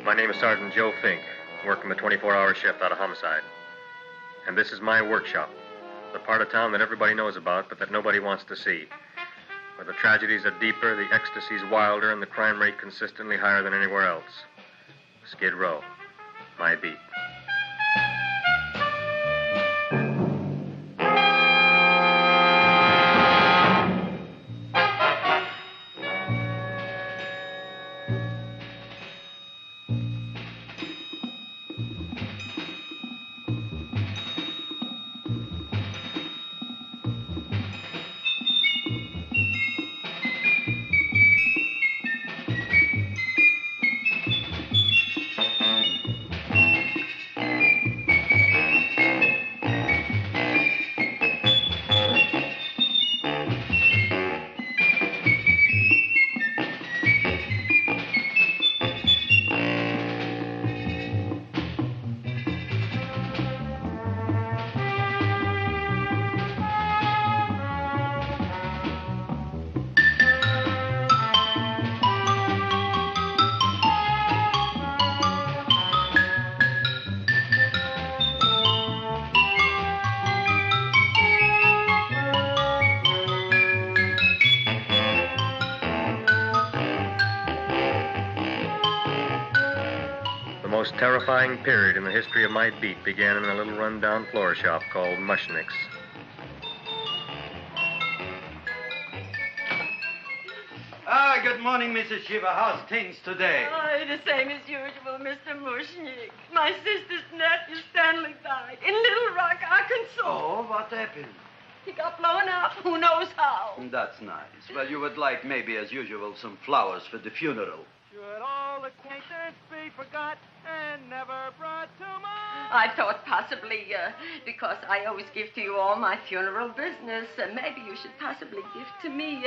My name is Sergeant Joe Fink, working the 24-hour shift out of homicide. And this is my workshop, the part of town that everybody knows about, but that nobody wants to see. Where the tragedies are deeper, the ecstasy's wilder, and the crime rate consistently higher than anywhere else. Skid Row, my beat. The most terrifying period in the history of my beat began in a little run-down floor shop called Mushnick's. Good morning, Mrs. Shiva. How's things today? Oh, the same as usual, Mr. Mushnick. My sister's nephew, Stanley, died in Little Rock, Arkansas. Oh, what happened? He got blown up. Who knows how? That's nice. Well, you would like, maybe as usual, some flowers for the funeral. Should all acquaintance be forgot and never brought to mind? I thought possibly, because I always give to you all my funeral business, maybe you should possibly give to me,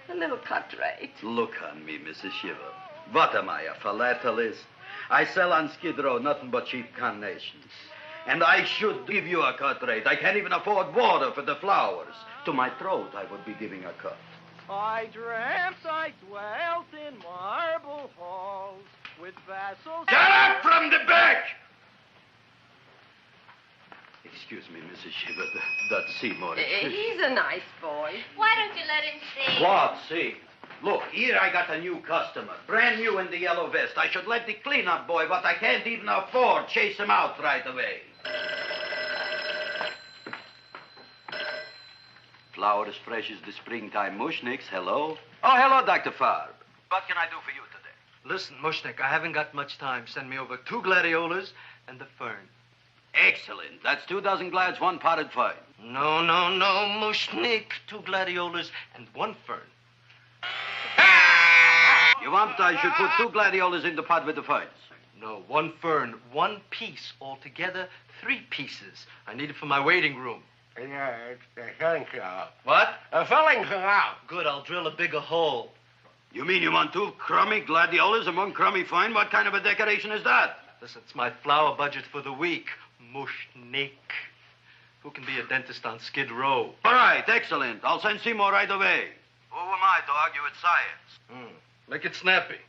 a little cut rate. Look on me, Mrs. Shiva. What am I, a philatelist? I sell on Skid Row nothing but cheap carnations. And I should give you a cut rate. I can't even afford water for the flowers. To my throat, I would be giving a cut. I dreamt I dwelt in marble halls with vassals... Get up from the back! Excuse me, Mrs. Shiva, that's Seymour. He's a nice boy. Why don't you let him see? What, see? Look, here I got a new customer, brand new in the yellow vest. I should let the cleanup boy, but I can't even afford, chase him out right away. Flowers fresh as the springtime, Mushnicks. Hello? Oh, hello, Dr. Farb. What can I do for you today? Listen, Mushnick, I haven't got much time. Send me over 2 gladiolas and the fern. Excellent. That's 2 dozen glads, 1 potted fern. No, Mushnick. 2 gladiolas and 1 fern. You want I should put 2 gladiolas in the pot with the ferns? No, 1 fern, 1 piece. Altogether, 3 pieces. I need it for my waiting room. Yeah, it's the filling canal. What? A filling canal. Good, I'll drill a bigger hole. You mean you want 2 crummy gladiolas and 1 crummy fern? What kind of a decoration is that? Listen, it's my flower budget for the week. Mushnick. Who can be a dentist on Skid Row? All right, excellent. I'll send Seymour right away. Who am I to argue with science? Make it snappy.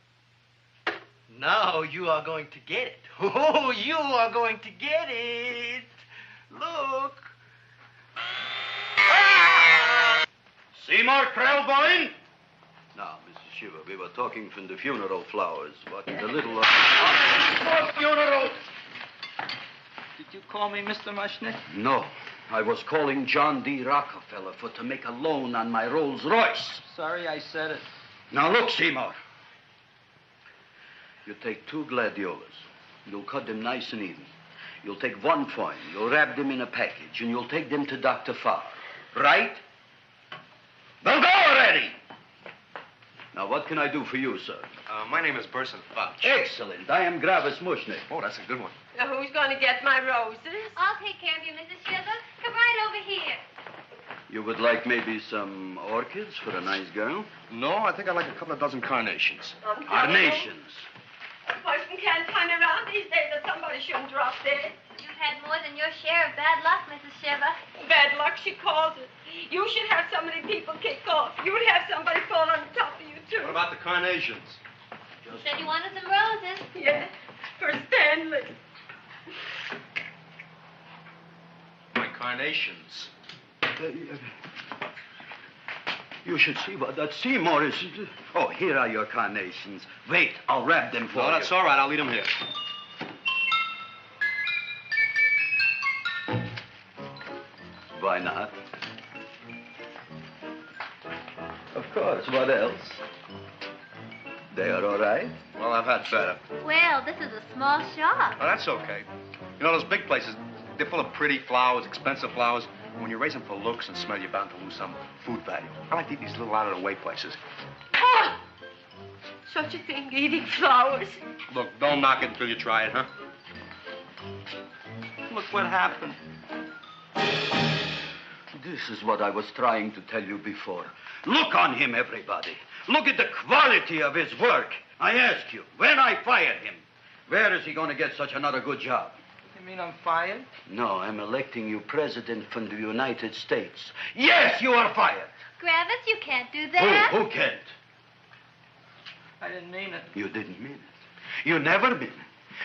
Now you are going to get it. Oh, you are going to get it. Look. Seymour Krellboyne? Now, Mrs. Shiva, we were talking from the funeral flowers. What the little... funeral! Did you call me Mr. Mushnick? No. I was calling John D. Rockefeller to make a loan on my Rolls Royce. Sorry I said it. Now, look, Seymour. You take 2 gladiolas. You'll cut them nice and even. You'll take 1 fern. You'll wrap them in a package, and you'll take them to Dr. Farr. Right? Well, go already! Now, what can I do for you, sir? My name is Burson Fouch. Excellent. I am Gravis Mushnick. Oh, that's a good one. Who's going to get my roses? I'll take care of you, Mrs. Shiva. Come right over here. You would like maybe some orchids for a nice girl? No, I think I'd like a couple of dozen carnations. Carnations. A person can't turn around these days that somebody shouldn't drop dead. You've had more than your share of bad luck, Mrs. Shiva. Bad luck, she calls it. You should have so many people kick off. You would have somebody fall on top of you, too. What about the carnations? You said you wanted some roses. Yes, for Stanley. My carnations. You should see what that Seymour is. Oh, here are your carnations. Wait, I'll wrap them for No, you. that's all right. I'll leave them here. Why not? Of course, what else? They are all right? Well, I've had better. Well, this is a small shop. Oh, that's okay. You know, those big places, they're full of pretty flowers, expensive flowers. When you raise them for looks and smell, you're bound to lose some food value. I like to eat these little out-of-the-way places. Oh! Such a thing, eating flowers. Look, don't knock it until you try it, huh? Look what happened. This is what I was trying to tell you before. Look on him, everybody. Look at the quality of his work. I ask you, when I fire him, where is he going to get such another good job? You mean I'm fired? No, I'm electing you president from the United States. Yes, you are fired. Gravis, you can't do that. Who can't? I didn't mean it. You didn't mean it. You never mean it.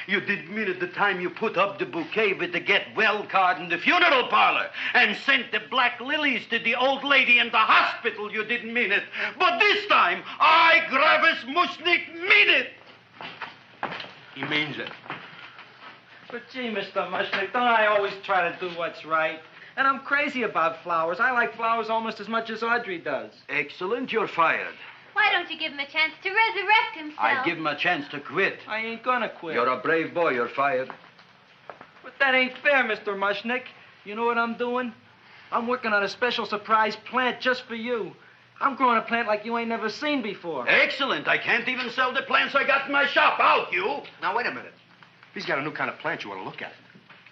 You didn't mean it the time you put up the bouquet with the get well card in the funeral parlor and sent the black lilies to the old lady in the hospital. You didn't mean it. But this time, I, Gravis Mushnik, mean it. He means it. But gee, Mr. Mushnick, don't I always try to do what's right? And I'm crazy about flowers. I like flowers almost as much as Audrey does. Excellent, you're fired. Why don't you give him a chance to resurrect himself? I give him a chance to quit. I ain't gonna quit. You're a brave boy, you're fired. But that ain't fair, Mr. Mushnick. You know what I'm doing? I'm working on a special surprise plant just for you. I'm growing a plant like you ain't never seen before. Excellent. I can't even sell the plants I got in my shop. Out, you. Now, wait a minute. He's got a new kind of plant you want to look at.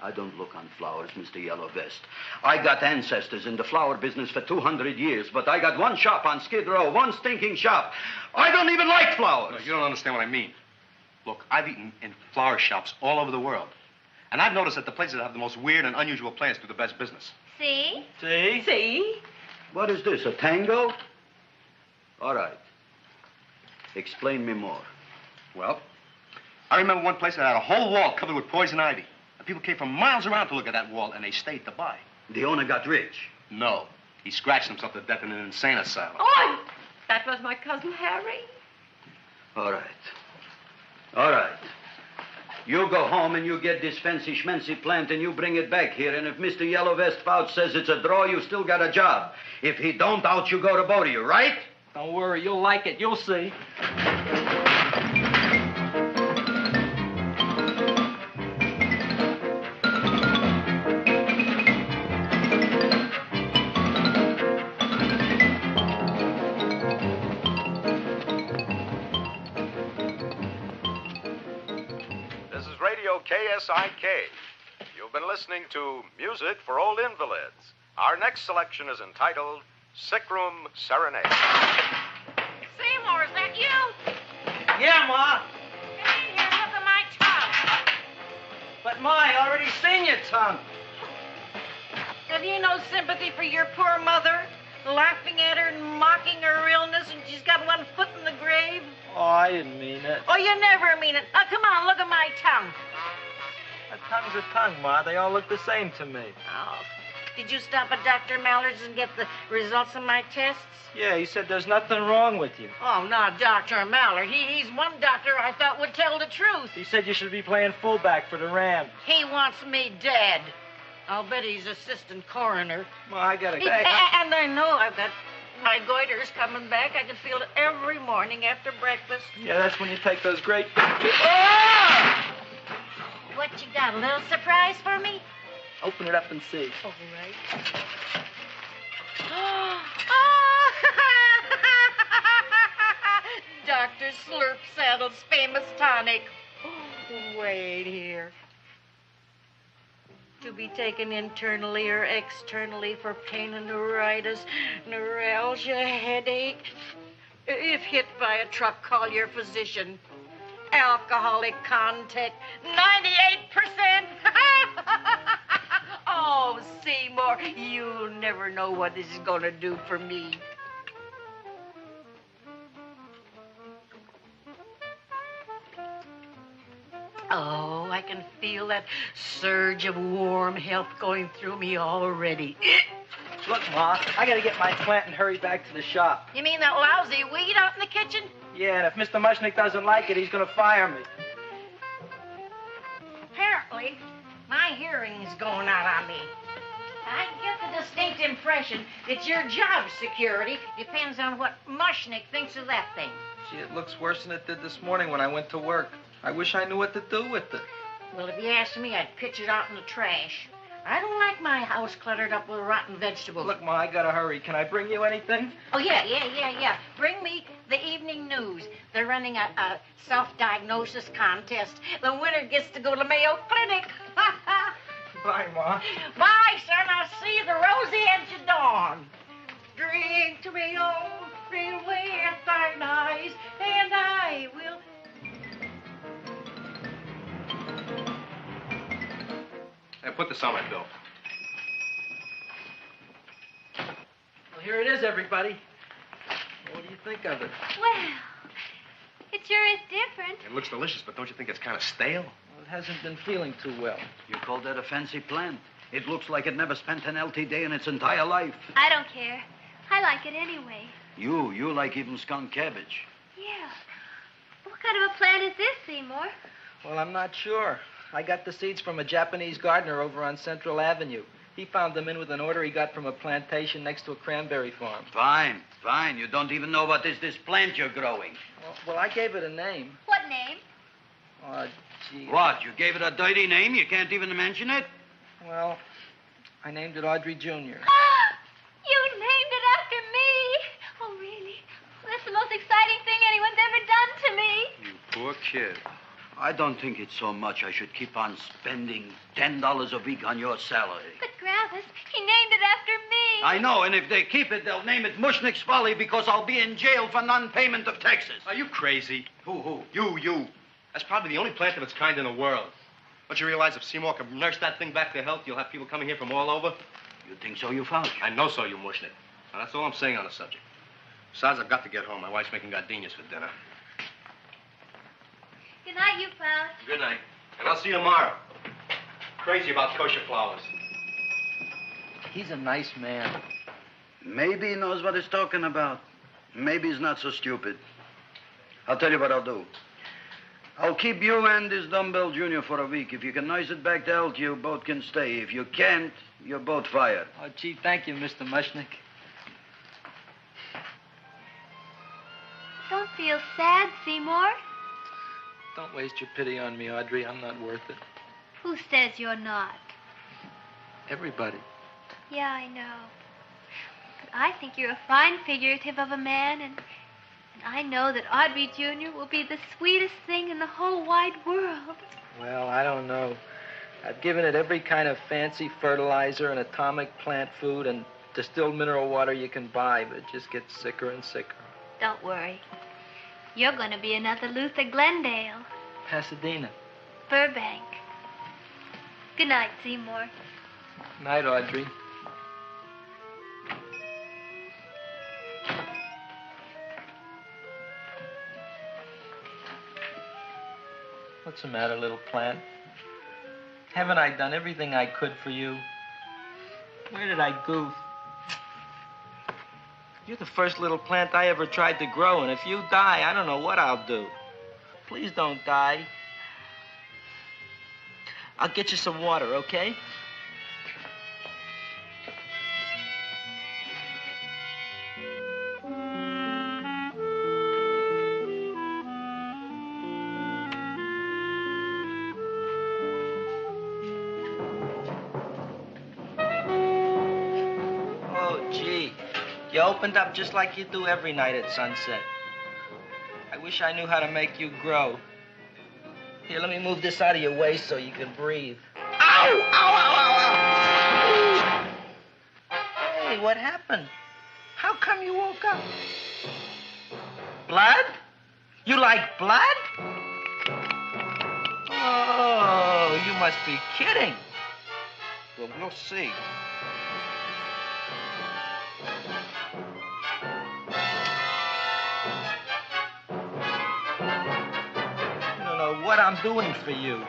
I don't look on flowers, Mr. Yellow Vest. I got ancestors in the flower business for 200 years, but I got one shop on Skid Row, one stinking shop. I don't even like flowers. No, you don't understand what I mean. Look, I've eaten in flower shops all over the world. And I've noticed that the places that have the most weird and unusual plants do the best business. See? See? See? What is this, a tango? All right. Explain me more. Well, I remember one place that had a whole wall covered with poison ivy. And people came from miles around to look at that wall, and they stayed to buy. The owner got rich. No. He scratched himself to death in an insane asylum. Oh, that was my cousin Harry. All right. All right. You go home and you get this fancy schmancy plant and you bring it back here. And if Mr. Yellow Vest Fouch says it's a draw, you still got a job. If he don't, out you go to both of you, right? Don't worry, you'll like it. You'll see. KSIK. You've been listening to Music for Old Invalids. Our next selection is entitled Sick Room Serenade. Seymour, is that you? Yeah, Ma. Hey, here, look at my tongue. But, Ma, I already seen your tongue. Have you no sympathy for your poor mother? Laughing at her and mocking her illness, and she's got one foot in the grave? Oh, I didn't mean it. Oh, you never mean it. Now, come on, look at my tongue. A tongue's a tongue, Ma. They all look the same to me. Oh, did you stop at Dr. Mallard's and get the results of my tests? Yeah, he said there's nothing wrong with you. Oh, not Dr. Mallard. He's one doctor I thought would tell the truth. He said you should be playing fullback for the Rams. He wants me dead. I'll bet he's assistant coroner. Ma, I gotta go. And I know I've got my goiter's coming back. I can feel it every morning after breakfast. Yeah, that's when you take those great... What you got, a little surprise for me? Open it up and see. All right. Dr. Slurp Saddle's famous tonic. Wait here. To be taken internally or externally for pain and neuritis, neuralgia, headache. If hit by a truck, call your physician. Alcoholic content, 98%. Oh, Seymour, you'll never know what this is going to do for me. Oh, I can feel that surge of warm health going through me already. Look, Ma, I gotta get my plant and hurry back to the shop. You mean that lousy weed out in the kitchen? Yeah, and if Mr. Mushnick doesn't like it, he's gonna fire me. Apparently, my hearing's going out on me. I get the distinct impression that your job security depends on what Mushnick thinks of that thing. Gee, it looks worse than it did this morning when I went to work. I wish I knew what to do with it. Well, if you asked me, I'd pitch it out in the trash. I don't like my house cluttered up with rotten vegetables. Look, Ma, I gotta hurry. Can I bring you anything? Oh, yeah. Bring me the evening news. They're running a self-diagnosis contest. The winner gets to go to Mayo Clinic. Bye, Ma. Bye, son. I'll see you the rosy edge of dawn. Drink to me, oh, drink with thine eyes, and I will... Hey, put this on my bill. Well, here it is, everybody. What do you think of it? Well, it sure is different. It looks delicious, but don't you think it's kind of stale? Well, it hasn't been feeling too well. You call that a fancy plant? It looks like it never spent an LT day in its entire life. I don't care. I like it anyway. You like even skunk cabbage. Yeah. What kind of a plant is this, Seymour? Well, I'm not sure. I got the seeds from a Japanese gardener over on Central Avenue. He found them in with an order he got from a plantation next to a cranberry farm. Fine. You don't even know what is this plant you're growing. Well, I gave it a name. What name? Oh, gee. What, you gave it a dirty name? You can't even mention it? Well, I named it Audrey Jr. You named it after me. Oh, really? That's the most exciting thing anyone's ever done to me. You poor kid. I don't think it's so much I should keep on spending $10 a week on your salary. But, Gravis, he named it after me. I know, and if they keep it, they'll name it Mushnick's Folly because I'll be in jail for non-payment of taxes. Are you crazy? Who? You. That's probably the only plant of its kind in the world. Don't you realize if Seymour can nurse that thing back to health, you'll have people coming here from all over? You think so, you found? I know so, you Mushnick. Now, that's all I'm saying on the subject. Besides, I've got to get home. My wife's making gardenias for dinner. Good night, you pal. Good night. And I'll see you tomorrow. Crazy about kosher flowers. He's a nice man. Maybe he knows what he's talking about. Maybe he's not so stupid. I'll tell you what I'll do. I'll keep you and this dumbbell junior for a week. If you can nurse it back to health, you both can stay. If you can't, you're both fired. Oh, gee, thank you, Mr. Mushnick. Don't feel sad, Seymour. Don't waste your pity on me, Audrey. I'm not worth it. Who says you're not? Everybody. Yeah, I know. But I think you're a fine figurative of a man, and I know that Audrey Jr. will be the sweetest thing in the whole wide world. Well, I don't know. I've given it every kind of fancy fertilizer and atomic plant food and distilled mineral water you can buy, but it just gets sicker and sicker. Don't worry. You're going to be another Luther Glendale. Pasadena. Burbank. Good night, Seymour. Night, Audrey. What's the matter, little plant? Haven't I done everything I could for you? Where did I goof? You're the first little plant I ever tried to grow, and if you die, I don't know what I'll do. Please don't die. I'll get you some water, okay? You opened up just like you do every night at sunset. I wish I knew how to make you grow. Here, let me move this out of your way so you can breathe. Ow! Ow, ow, ow, ow! Hey, what happened? How come you woke up? Blood? You like blood? Oh, you must be kidding. Well, we'll see. know what I'm doing for you.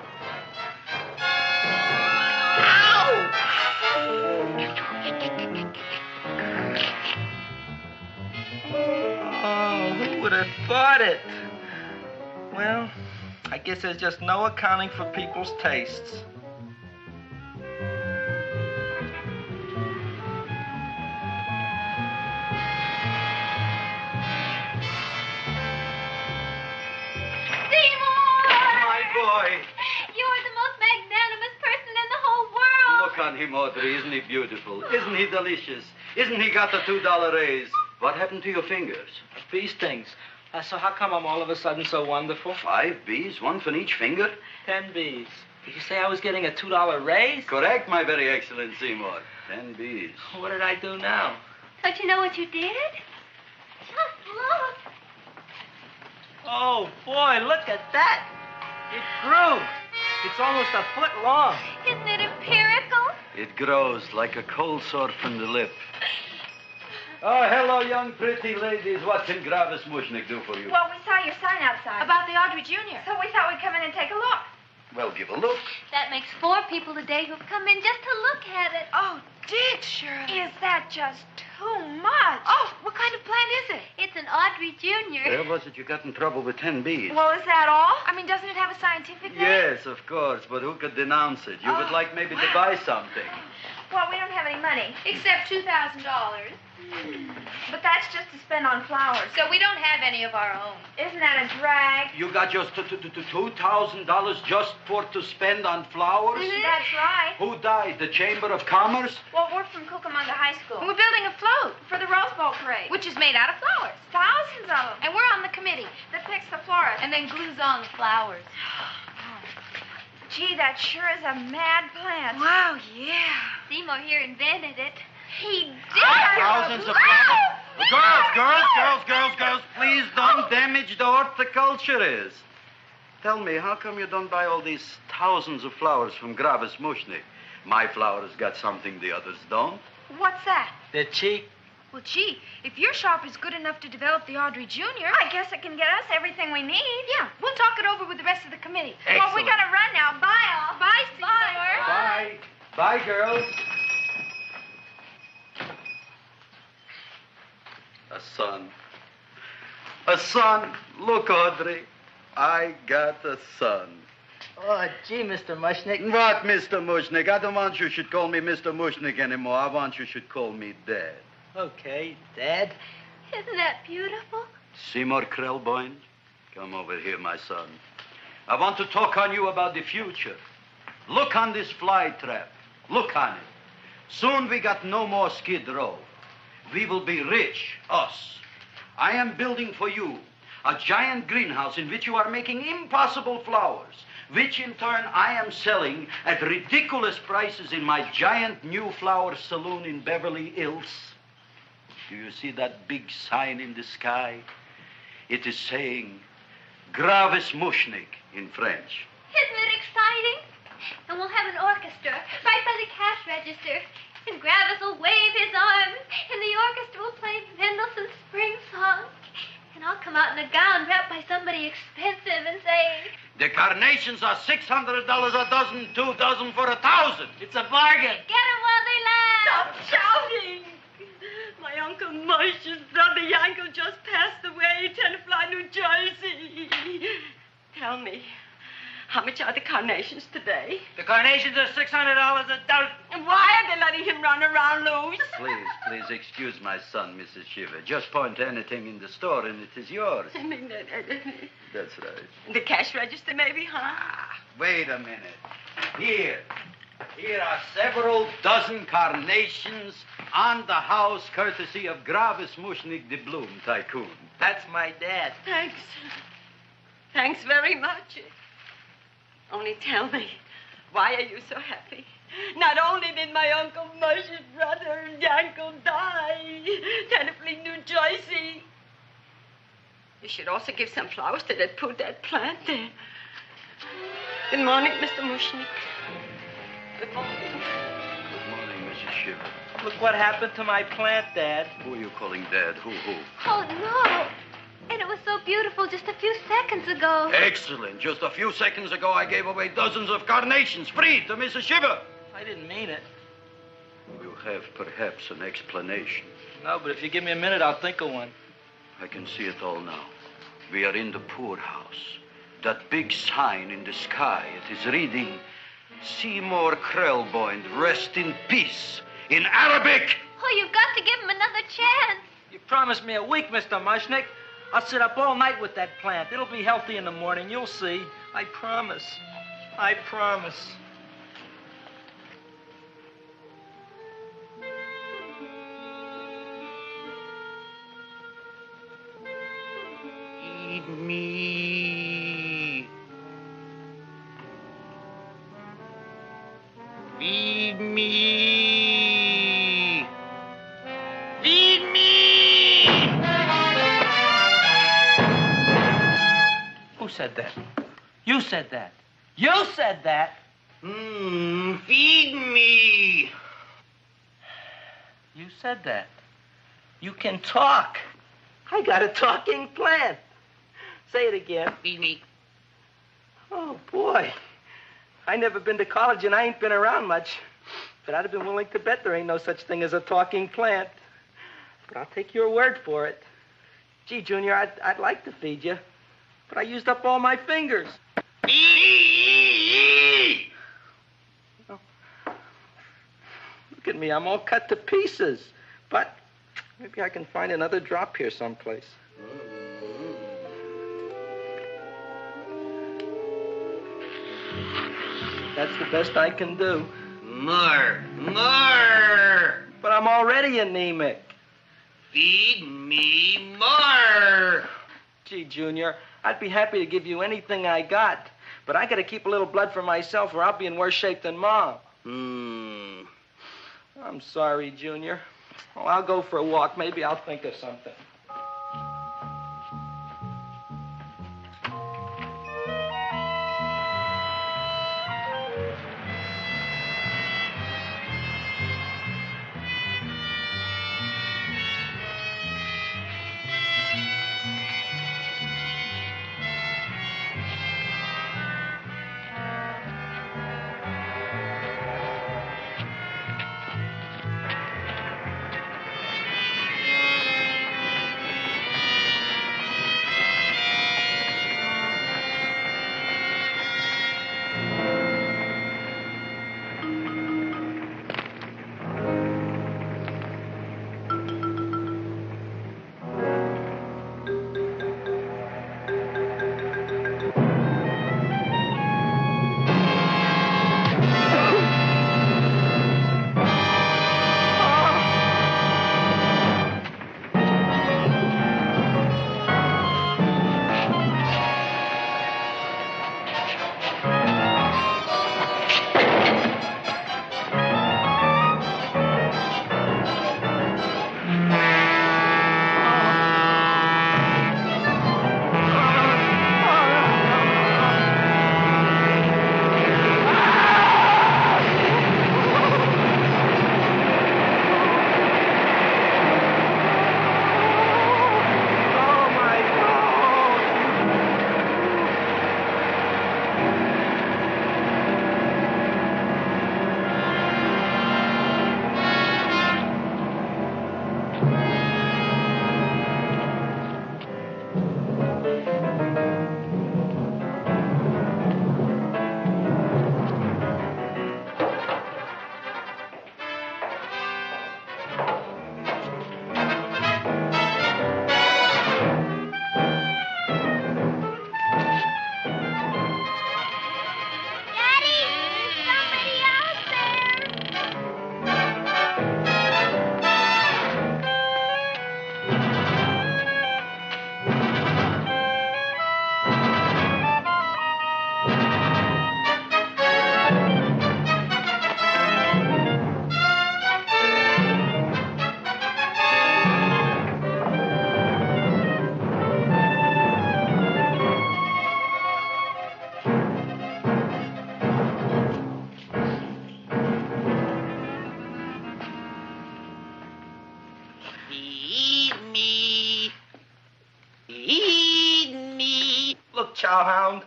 Oh, who would have thought it? Well, I guess there's just no accounting for people's tastes. You're the most magnanimous person in the whole world. Look on him, Audrey. Isn't he beautiful? Isn't he delicious? Isn't he got the $2 raise? What happened to your fingers? Bee stings. So how come I'm all of a sudden so wonderful? 5 bees, one for each finger? 10 bees. Did you say I was getting a $2 raise? Correct, my very excellent Seymour. 10 bees. What did I do now? Don't you know what you did? Just look. Oh, boy, look at that. It grew. It's almost a foot long. Isn't it empirical? It grows like a cold sore from the lip. Oh, hello, young pretty ladies. What can Gravis Mushnik do for you? Well, we saw your sign outside. About the Audrey Jr. So we thought we'd come in and take a look. Well, give a look. That makes 4 people today who've come in just to look at it. Oh, Dick, Shirley. Is that just too much? Oh, what kind of plant is it? It's an Audrey Jr. Where was it you got in trouble with 10 bees? Well, is that all? I mean, doesn't it have a scientific name? Yes, of course, but who could denounce it? You would like maybe to buy something. Well, we don't have any money. Except $2,000. But that's just to spend on flowers. So we don't have any of our own. Isn't that a drag? You got just $2,000 just to spend on flowers? Mm-hmm. That's right. Who died? The Chamber of Commerce? Well, we're from Cucamonga High School. We're building a float For the Rose Bowl parade. which is made out of flowers. Thousands of them. And we're on the committee That picks the florist. and then glues on the flowers. Gee, that sure is a mad plant. Wow, yeah. Seymour here invented it. He did. Thousands of flowers. Girls, please don't damage the horticulturist. Tell me, how come you don't buy all these thousands of flowers from Gravis Mushnik? My flowers got something the others don't. What's that? They're cheap. Well, gee, if your shop is good enough to develop the Audrey Jr., I guess it can get us everything we need. Yeah, we'll talk it over with the rest of the committee. Excellent. Well, we gotta run now. Bye, all. Bye, Seymour. Bye. Bye, girls. A son. A son. Look, Audrey. I got a son. Oh, gee, Mr. Mushnik. What, Mr. Mushnik? I don't want you should call me Mr. Mushnik anymore. I want you should call me Dad. Okay, Dad. Isn't that beautiful? Seymour Krelboyne, come over here, my son. I want to talk on you about the future. Look on this fly trap. Look on it. Soon we got no more Skid Row. We will be rich, us. I am building for you a giant greenhouse in which you are making impossible flowers, which in turn I am selling at ridiculous prices in my giant new flower saloon in Beverly Hills. Do you see that big sign in the sky? It is saying Gravis Mushnik in French. Isn't it exciting? And we'll have an orchestra right by the cash register. And Gravis will wave his arms, and the orchestra will play Mendelssohn's Spring Song. And I'll come out in a gown wrapped by somebody expensive and say, The carnations are $600 a dozen, 2 dozen for $1,000. It's a bargain. get 'em while they last. Stop shouting. My Uncle Moshe's brother Yankel just passed away, Tenafly, New Jersey. Tell me, how much are the carnations today? The carnations are $600 a dozen. And why are they letting him run around loose? Please excuse my son, Mrs. Shiver. Just point to anything in the store and it is yours. I mean, That's right. the cash register maybe, huh? Wait a minute. Here are several dozen carnations on the house, courtesy of Gravis Mushnik, the Bloom Tycoon. That's my dad. Thanks. Thanks very much. Only tell me, why are you so happy? Not only did my Uncle Moshe's brother Yankel die, Tenafly, New Jersey, you should also give some flowers to that poor dead plant there. Good morning, Mr. Mushnik. Good morning. Good morning, Mrs. Shiver. Look what happened to my plant, Dad. Who are you calling Dad? Who? Oh, no. And it was so beautiful just a few seconds ago. Excellent. Just a few seconds ago, I gave away dozens of carnations free to Mrs. Shiver. I didn't mean it. You have perhaps an explanation. No, but if you give me a minute, I'll think of one. I can see it all now. We are in the poorhouse. That big sign in the sky, it is reading, Seymour Krelboyne, rest in peace, in Arabic. Oh, you've got to give him another chance. You promised me a week, Mr. Mushnick. I'll sit up all night with that plant. It'll be healthy in the morning. You'll see. I promise. I promise. Feed me. Feed me. Feed me. Who said that? You said that. You said that. Feed me. You said that. You can talk. I got a talking plant. Say it again. Feed me. Oh, boy. I never been to college and I ain't been around much. But I'd have been willing to bet there ain't no such thing as a talking plant. But I'll take your word for it. Gee, Junior, I'd like to feed you. But I used up all my fingers. Oh. Look at me. I'm all cut to pieces. But maybe I can find another drop here someplace. That's the best I can do. More. But I'm already anemic. Feed me more. Gee, Junior, I'd be happy to give you anything I got. But I gotta keep a little blood for myself or I'll be in worse shape than Mom. I'm sorry, Junior. Oh, I'll go for a walk. Maybe I'll think of something. chowhound.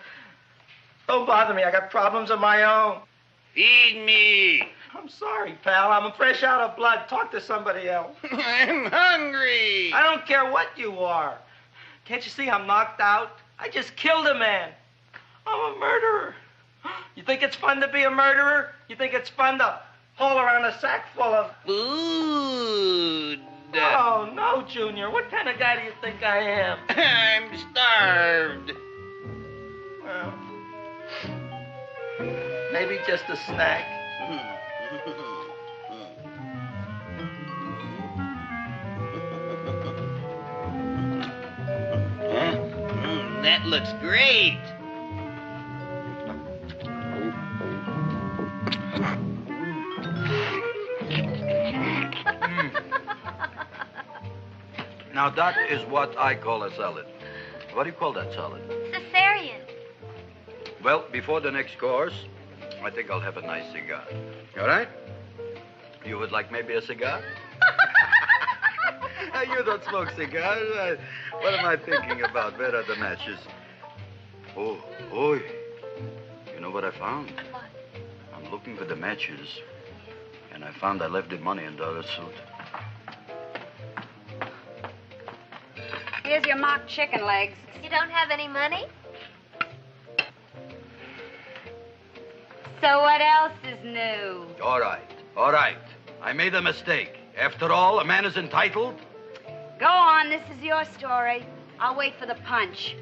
Don't bother me. I got problems of my own. Feed me. I'm sorry, pal. I'm fresh out of blood. Talk to somebody else. I'm hungry. I don't care what you are. Can't you see I'm knocked out? I just killed a man. I'm a murderer. You think it's fun to be a murderer? You think it's fun to haul around a sack full of food? Oh, no, Junior. What kind of guy do you think I am? I'm starved. Well, maybe just a snack. That looks great. Now, that is what I call a salad. What do you call that salad? Cesarean. Well, before the next course, I think I'll have a nice cigar. All right? You would like maybe a cigar? You don't smoke cigars. What am I thinking about? Where are the matches? Oh, you know what I found? What? I'm looking for the matches, and I found I left the money in the other suit. Here's your mock chicken legs. You don't have any money? So what else is new? All right. I made a mistake. After all, a man is entitled. Go on, this is your story. I'll wait for the punch.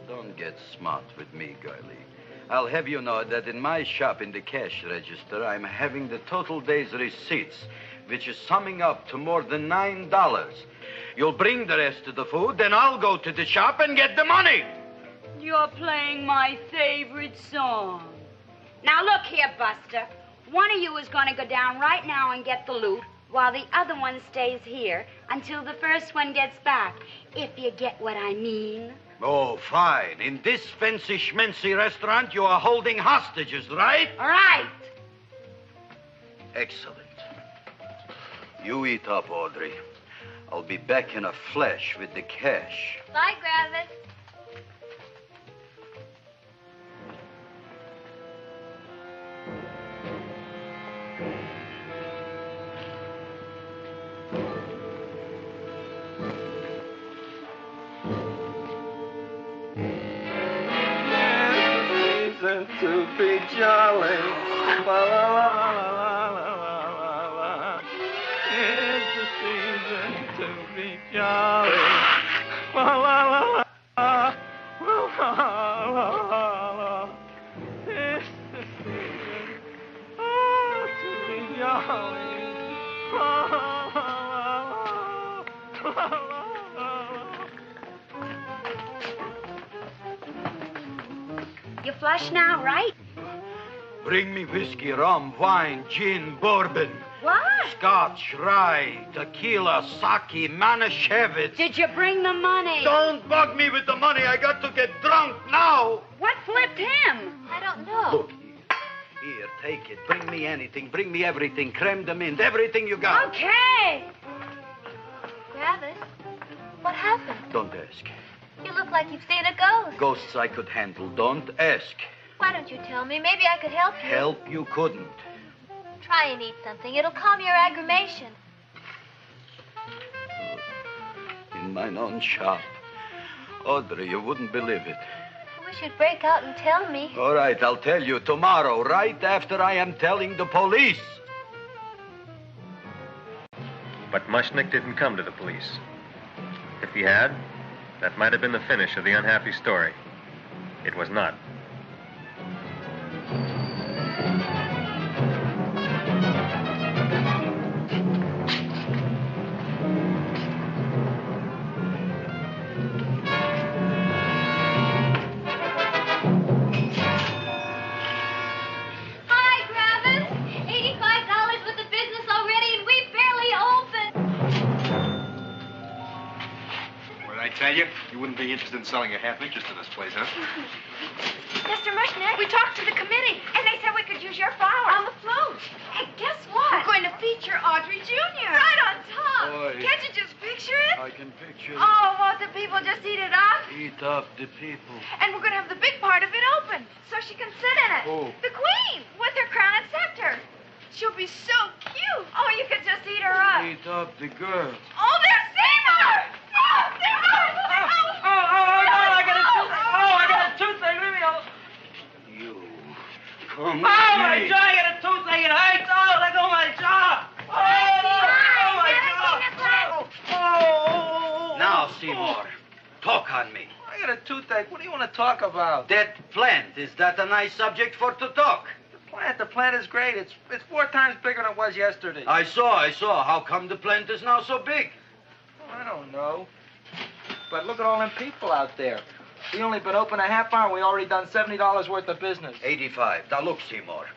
Don't get smart with me, girlie. I'll have you know that in my shop in the cash register, I'm having the total day's receipts, which is summing up to more than $9. You'll bring the rest of the food, then I'll go to the shop and get the money. You're playing my favorite song. Now look here, Buster. One of you is going to go down right now and get the loot, while the other one stays here until the first one gets back, if you get what I mean. Oh, fine. In this fancy schmancy restaurant, you are holding hostages, right? Right. Excellent. You eat up, Audrey. I'll be back in a flash with the cash. Bye, Gravis. To be jolly. La, la, la, la, la, la, la. It's the season to be jolly. La, la, la, la, la, la, la, la. It's the season to be jolly. La, la, la, la, la, la. You flush now, right? Bring me whiskey, rum, wine, gin, bourbon. What? Scotch, rye, tequila, sake, Manischewitz. Did you bring the money? Don't bug me with the money. I got to get drunk now. What flipped him? I don't know. Look, here, take it. Bring me anything. Bring me everything. Creme de mint, everything you got. Okay. Gravis, what happened? Don't ask. You look like you've seen a ghost. Ghosts I could handle. Don't ask. Why don't you tell me? Maybe I could help you. Help you couldn't. Try and eat something. It'll calm your aggravation. In mine own shop. Audrey, you wouldn't believe it. I wish you'd break out and tell me. All right, I'll tell you tomorrow, right after I am telling the police. But Mushnick didn't come to the police. If he had, that might have been the finish of the unhappy story. It was not. Hi, Gravis. $85 with the business already, and we barely opened. What did I tell you? You wouldn't be interested in selling a half interest in this place, huh? Mr. Mushnick, we talked to the committee, and they said we could use your flower on the float. And guess what? We're going to feature Audrey Jr. Right on top. Boy. Can't you just picture it? I can picture it. Oh, won't the people just eat it up? Eat up the people. And we're going to have the big part of it open so she can sit in it. Who? The queen with her crown and scepter. She'll be so cute. Oh, you could just eat her up. Eat up the girl. Oh, there's Seymour! Oh, Seymour! I got a toothache. Leave me alone. You. Come My jaw! I got a toothache. It hurts. Oh, let go of my jaw. Now, Seymour, talk on me. I got a toothache. What do you want to talk about? That plant, is that a nice subject for to talk? The plant is great. It's 4 times bigger than it was yesterday. I saw. How come the plant is now so big? Oh, I don't know. But look at all them people out there. We only been open a half hour and we already done $70 worth of business. 85. Now look, Seymour.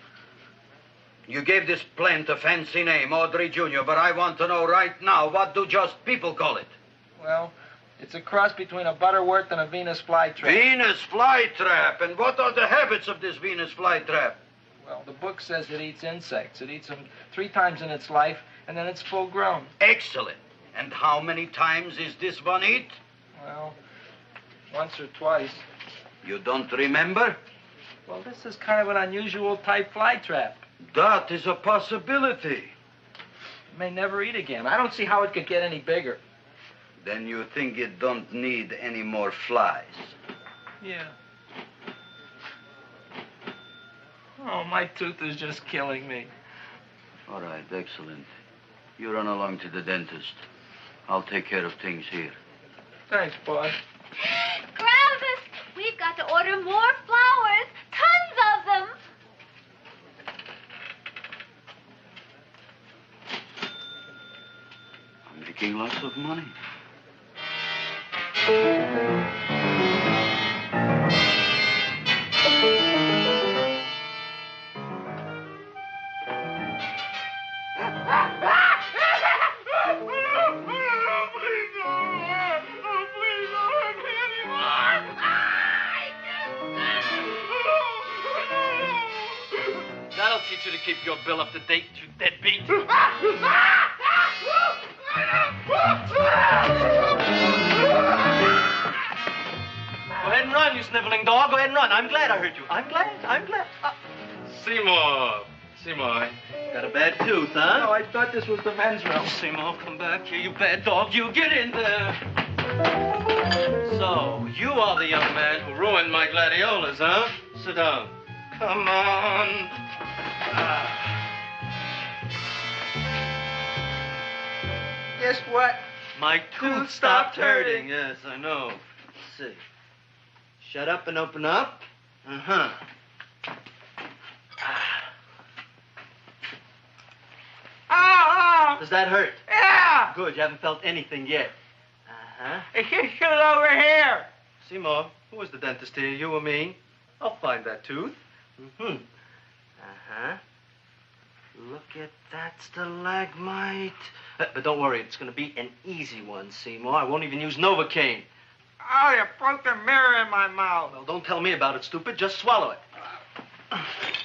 You gave this plant a fancy name, Audrey Jr., but I want to know right now, what do just people call it? Well, it's a cross between a butterworth and a Venus flytrap. Venus flytrap. And what are the habits of this Venus flytrap? Well, the book says it eats insects. It eats them 3 times in its life, and then it's full grown. Excellent. And how many times is this one eat? Well, once or twice. You don't remember? Well, this is kind of an unusual type flytrap. That is a possibility. It may never eat again. I don't see how it could get any bigger. Then you think it don't need any more flies? Yeah. Oh, my tooth is just killing me. All right, excellent. You run along to the dentist. I'll take care of things here. Thanks, boy. Gravis, we've got to order more flowers. Tons of them. I'm making lots of money. That'll teach you to keep your bill up to date, you deadbeat. Go ahead and run, you sniveling dog. Go ahead and run. I'm glad I heard you. I'm glad. Seymour, got a bad tooth, huh? No, I thought this was the men's room. Seymour, come back here, you bad dog. You get in there. So, you are the young man who ruined my gladiolas, huh? Sit down. Come on. Guess what? My tooth stopped hurting. Yes, I know. Let's see. Shut up and open up. Uh-huh. Oh! Does that hurt? Yeah! Good, you haven't felt anything yet. Uh-huh. It's just over here. Seymour, who is the dentist here, you or me? I'll find that tooth. Mm-hmm. Uh-huh. Look at that stalagmite. But don't worry, it's going to be an easy one, Seymour. I won't even use Novocaine. Oh, you broke the mirror in my mouth. Well, don't tell me about it, stupid. Just swallow it.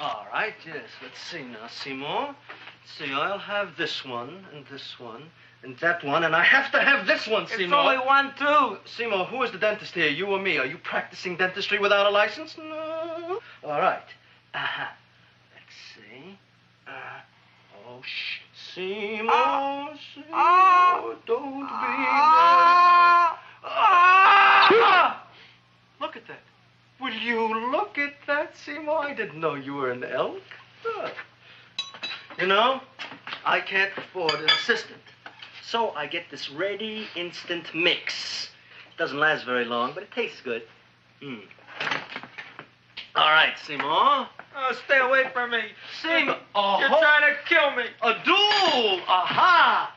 All right, yes. Let's see now, Seymour. Let's see, I'll have this one, and that one, and I have to have this one, Seymour. It's only one tooth. Seymour, who is the dentist here, you or me? Are you practicing dentistry without a license? No. All right. Uh-huh. Let's see. Oh, shh. Seymour, Seymour, don't be mad. Look at that. Will you look at that, Seymour? I didn't know you were an elk. You know, I can't afford an assistant. So I get this ready instant mix. It doesn't last very long, but it tastes good. All right, Seymour. Oh, stay away from me. Seymour. You're trying to kill me. A duel. Aha.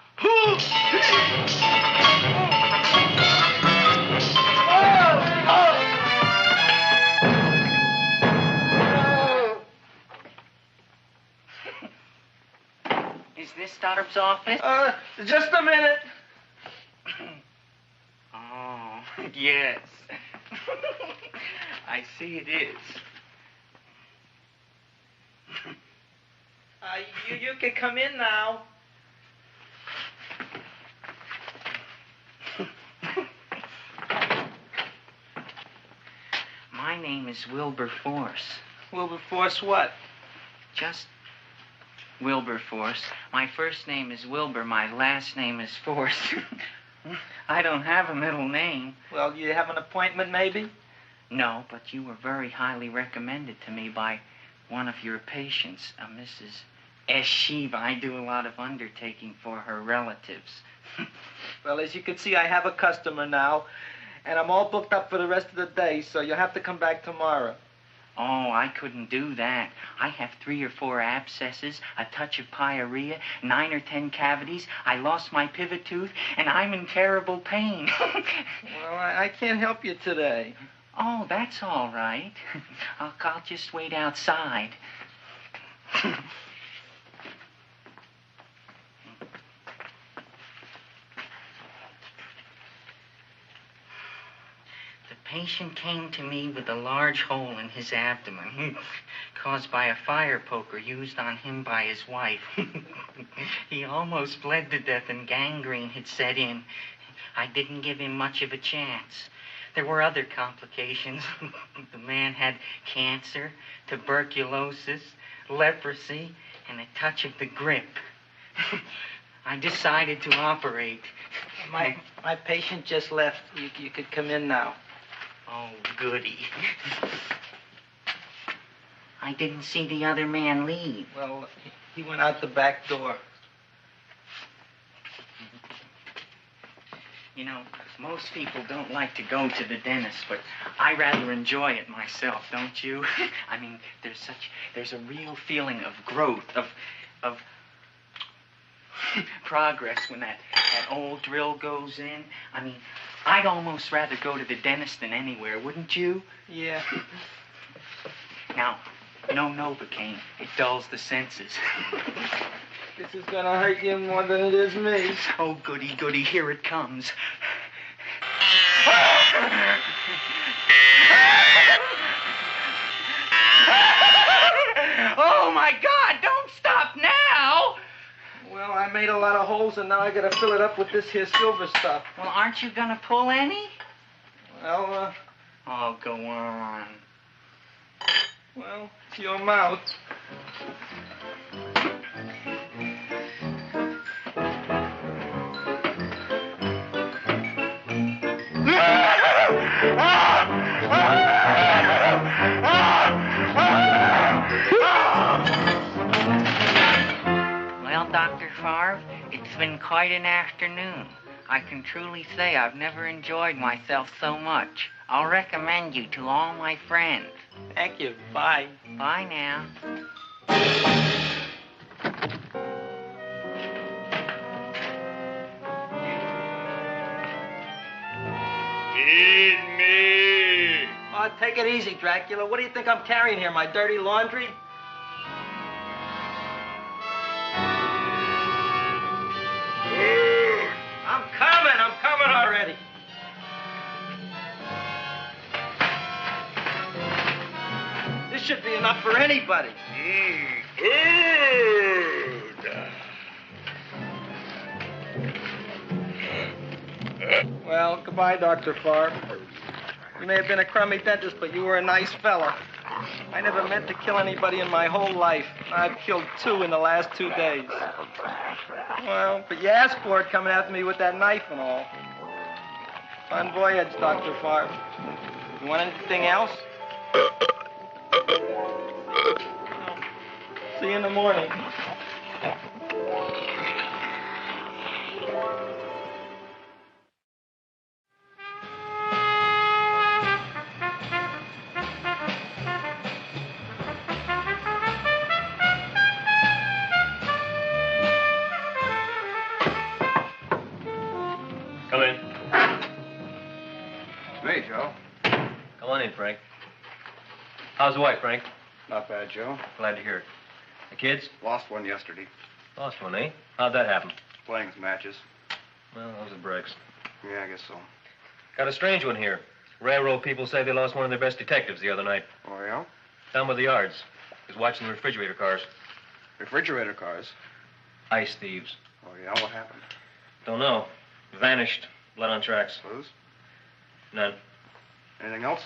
Is this Doctor's office? Just a minute. Oh, yes. I see it is. You can come in now. is Wilberforce. Wilberforce what? Just Wilberforce. My first name is Wilbur. My last name is Force. I don't have a middle name. Well, you have an appointment, maybe? No, but you were very highly recommended to me by one of your patients, a Mrs. S. Shiva. I do a lot of undertaking for her relatives. Well, as you can see, I have a customer now, and I'm all booked up for the rest of the day, so you'll have to come back tomorrow. Oh, I couldn't do that. I have 3 or 4 abscesses, a touch of pyorrhea, 9 or 10 cavities. I lost my pivot tooth, and I'm in terrible pain. Well, I can't help you today. Oh, that's all right. I'll just wait outside. The patient came to me with a large hole in his abdomen, caused by a fire poker used on him by his wife. He almost bled to death and gangrene had set in. I didn't give him much of a chance. There were other complications. The man had cancer, tuberculosis, leprosy, and a touch of the grip. I decided to operate. My patient just left. You could come in now. Oh, goody. I didn't see the other man leave. Well, he went out the back door. You know, most people don't like to go to the dentist, but I rather enjoy it myself, don't you? I mean, there's a real feeling of growth, of progress when that old drill goes in. I mean, I'd almost rather go to the dentist than anywhere, wouldn't you? Yeah. Now, no Novocaine. It dulls the senses. This is gonna hurt you more than it is me. Oh, goody, goody, here it comes. Oh, my God, don't stop now! Well, I made a lot of holes, and now I gotta fill it up with this here silver stuff. Well, aren't you gonna pull any? Well, Oh, go on. Well, it's your mouth. Well, Dr. Favre, it's been quite an afternoon. I can truly say I've never enjoyed myself so much. I'll recommend you to all my friends. Thank you. Bye. Bye now. Feed me. Oh, take it easy, Dracula. What do you think I'm carrying here, my dirty laundry? I'm coming already. This should be enough for anybody. Well, goodbye, Dr. Favre. You may have been a crummy dentist, but you were a nice fella. I never meant to kill anybody in my whole life. I've killed 2 in the last 2 days. Well, but you asked for it coming after me with that knife and all. Fun voyage, Dr. Favre. You want anything else? See you in the morning. Come in. Hey, Joe. Come on in, Frank. How's the wife, Frank? Not bad, Joe. Glad to hear it. The kids? Lost one yesterday. Lost one, eh? How'd that happen? Playing some matches. Well, those are breaks. Yeah, I guess so. Got a strange one here. Railroad people say they lost one of their best detectives the other night. Oh, yeah? Down by the yards. He was watching the refrigerator cars. Refrigerator cars? Ice thieves. Oh, yeah? What happened? Don't know. Vanished. Blood on tracks. Clues? None. Anything else?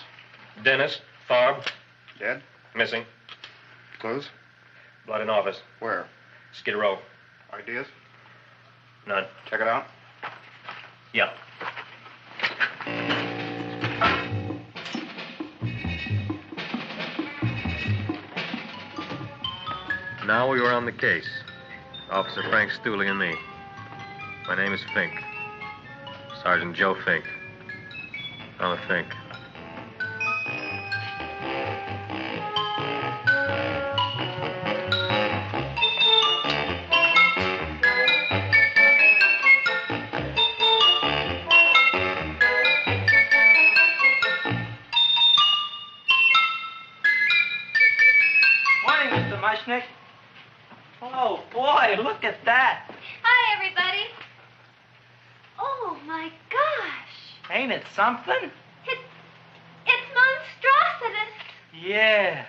Dennis, Farb. Dead? Missing. Clues? Blood in office. Where? Skid Row. Ideas? None. Check it out. Yeah. Now we were on the case. Officer Frank Stooley and me. My name is Fink. Sergeant Joe Fink. I'm a Fink. Morning, Mr. Mushnick. Oh, boy, look at that. Hi, everybody. Oh, my gosh. Ain't it something? It's monstrositous. Yeah.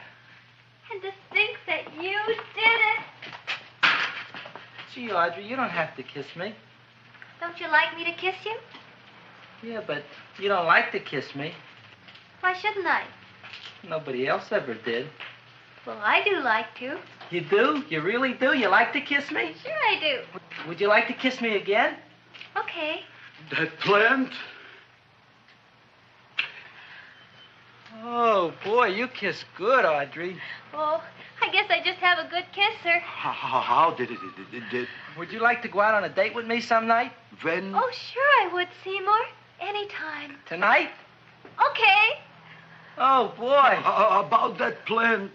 And to think that you did it. Gee, Audrey, you don't have to kiss me. Don't you like me to kiss you? Yeah, but you don't like to kiss me. Why shouldn't I? Nobody else ever did. Well, I do like to. You do? You really do? You like to kiss me? Sure I do. Would you like to kiss me again? Okay. That plant? Oh, boy, you kiss good, Audrey. Oh, I guess I just have a good kisser. How did it? Would you like to go out on a date with me some night? When? Oh, sure I would, Seymour. Anytime. Tonight? Okay. Oh, boy. About that plant.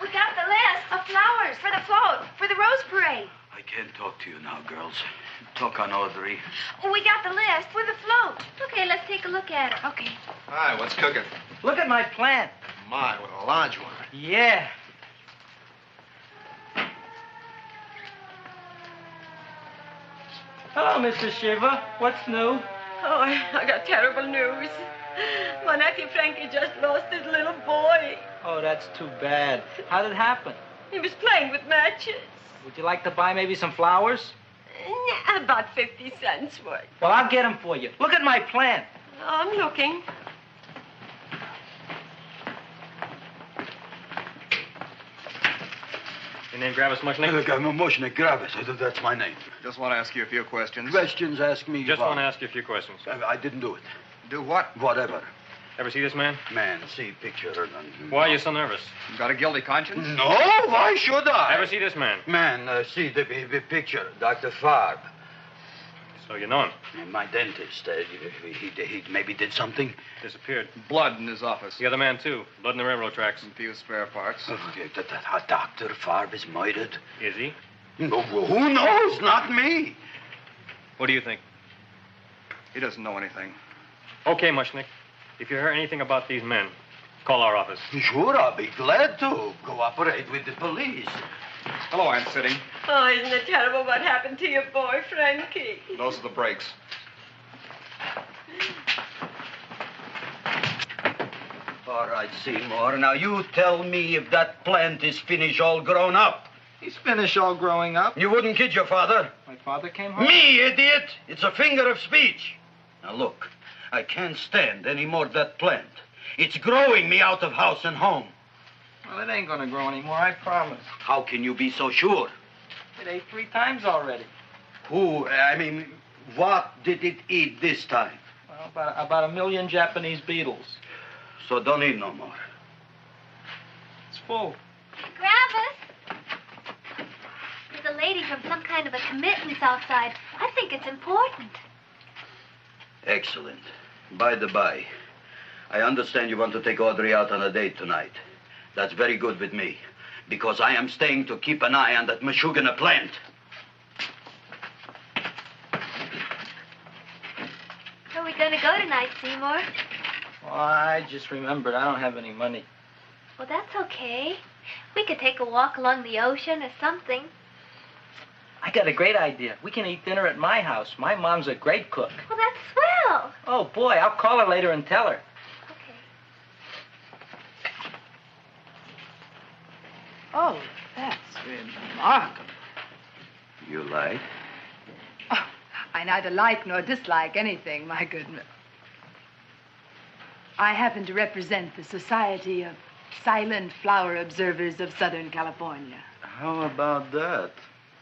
We got the list of flowers for the float, for the rose parade. I can't talk to you now, girls. Talk on Audrey. We got the list for the float. Okay, let's take a look at it. Okay. Hi, what's cooking? Look at my plant. My, what a large one. Yeah. Hello, Mr. Shiva. What's new? Oh, I got terrible news. My nephew Frankie just lost his little boy. Oh, that's too bad. How did it happen? He was playing with matches. Would you like to buy maybe some flowers? About 50 cents worth. Well, I'll get them for you. Look at my plant. I'm looking. Your name Gravis Mushnick? Look, I'm a Mushnick Gravis. That's my name. Just want to ask you a few questions. Questions, ask me. Just what? want to ask you a few questions. I didn't do it. Do what? Whatever. Ever see this man? Man, see picture. Why are you so nervous? You got a guilty conscience? No, why should I? Ever see this man? Man, see the picture. Dr. Farb. So you know him? My dentist. He maybe did something. Disappeared. Blood in his office. The other man, too. Blood in the railroad tracks. And a few spare parts. Dr. Farb is murdered. Is he? No, who knows? Not me. What do you think? He doesn't know anything. Okay, Mushnick. If you hear anything about these men, call our office. Sure, I'll be glad to cooperate with the police. Hello, Aunt Sitting. Oh, isn't it terrible what happened to your boy, Frankie? Those are the brakes. All right, Seymour. Now, you tell me if that plant is finished all grown up. He's finished all growing up. You wouldn't kid your father? My father came home? Me, idiot! It's a figure of speech. Now, look, I can't stand any more of that plant. It's growing me out of house and home. Well, it ain't gonna grow anymore, I promise. How can you be so sure? It ate 3 times already. What did it eat this time? Well, about 1 million Japanese beetles. So don't eat no more. It's full. Gravis! There's a lady from some kind of a committance outside. I think it's important. Excellent. By the by, I understand you want to take Audrey out on a date tonight. That's very good with me, because I am staying to keep an eye on that Meshuggah plant. Where are we going to go tonight, Seymour? Well, I just remembered I don't have any money. Well, that's okay. We could take a walk along the ocean or something. I got a great idea. We can eat dinner at my house. My mom's a great cook. Well, that's swell. Oh, boy, I'll call her later and tell her. Oh, that's remarkable. You like? Oh, I neither like nor dislike anything, my goodness. I happen to represent the Society of Silent Flower Observers of Southern California. How about that?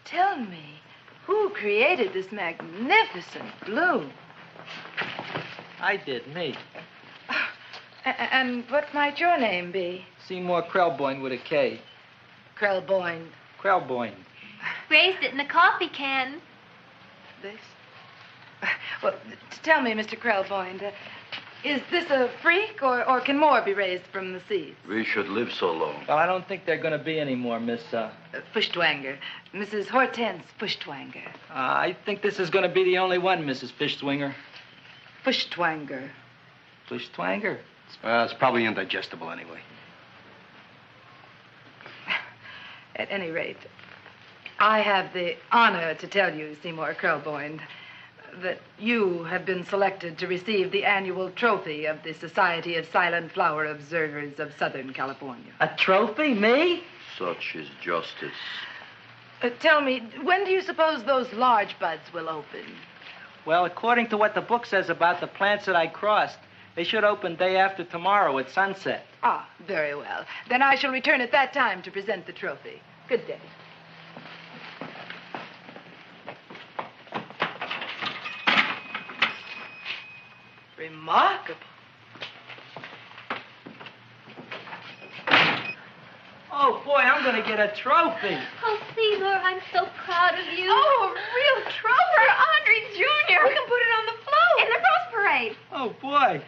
Tell me, who created this magnificent bloom? I did, me. And what might your name be? Seymour Krelboyne with a K. Krelboyne. Krelboyne. Raised it in a coffee can. This? Well, tell me, Mr. Krelboyne, is this a freak, or can more be raised from the seeds? We should live so long. Well, I don't think there are going to be any more, Miss, Fuschtwanger. Mrs. Hortense Fuschtwanger. I think this is going to be the only one, Mrs. Fishswinger. Fuschtwanger. Fuschtwanger? It's probably indigestible anyway. At any rate, I have the honor to tell you, Seymour Krelboyne, that you have been selected to receive the annual trophy of the Society of Silent Flower Observers of Southern California. A trophy? Me? Such is justice. Tell me, when do you suppose those large buds will open? Well, according to what the book says about the plants that I crossed, they should open day after tomorrow at sunset. Ah, very well. Then I shall return at that time to present the trophy. Good day. Remarkable. Oh, boy, I'm going to get a trophy. Oh, Seymour, I'm so proud of you. Oh, a real trophy for Andre Jr. We can put it on the float. In the Rose Parade. Oh, boy.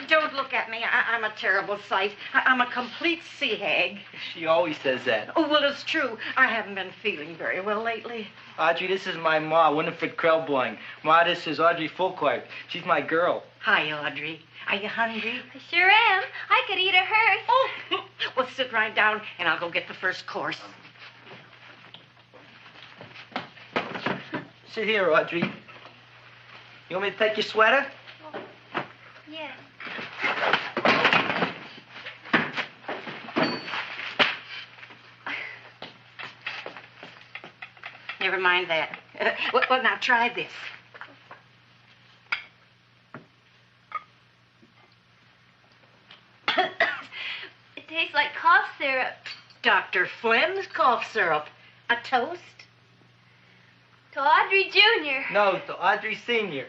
Don't look at me. I'm a terrible sight. I'm a complete sea hag. She always says that. Oh, well, it's true. I haven't been feeling very well lately. Audrey, this is my ma, Winifred Krelboyne. Ma, this is Audrey Fulcourt. She's my girl. Hi, Audrey. Are you hungry? I sure am. I could eat a hearse. Oh, well, sit right down, and I'll go get the first course. Sit here, Audrey. You want me to take your sweater? Yes. Never mind that. Well, now try this. It tastes like cough syrup. Dr. Flynn's cough syrup. A toast? To Audrey Jr. No, to Audrey Sr.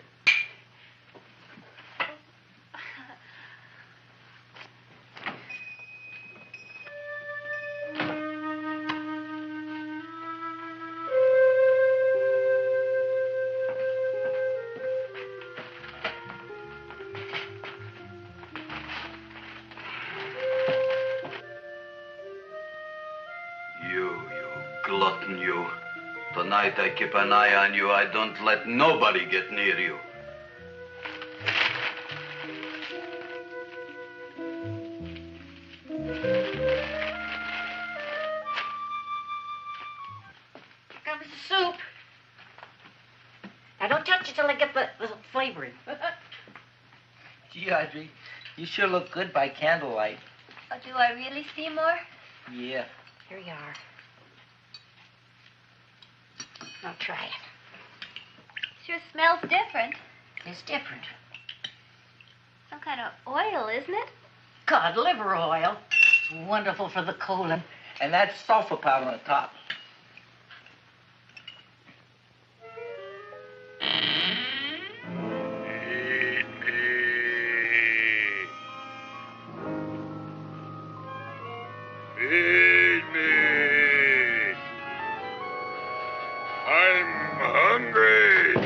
Glutton, you. Tonight I keep an eye on you. I don't let nobody get near you. Here comes the soup. Now, don't touch it till I get the flavoring. Gee, Audrey, you sure look good by candlelight. Oh, do I really, Seymour? Yeah. Here you are. Now try it. Sure smells different. It's different. Some kind of oil, isn't it? Cod liver oil. It's wonderful for the colon. And that's sulfur powder on the top. Feed me. I'm hungry.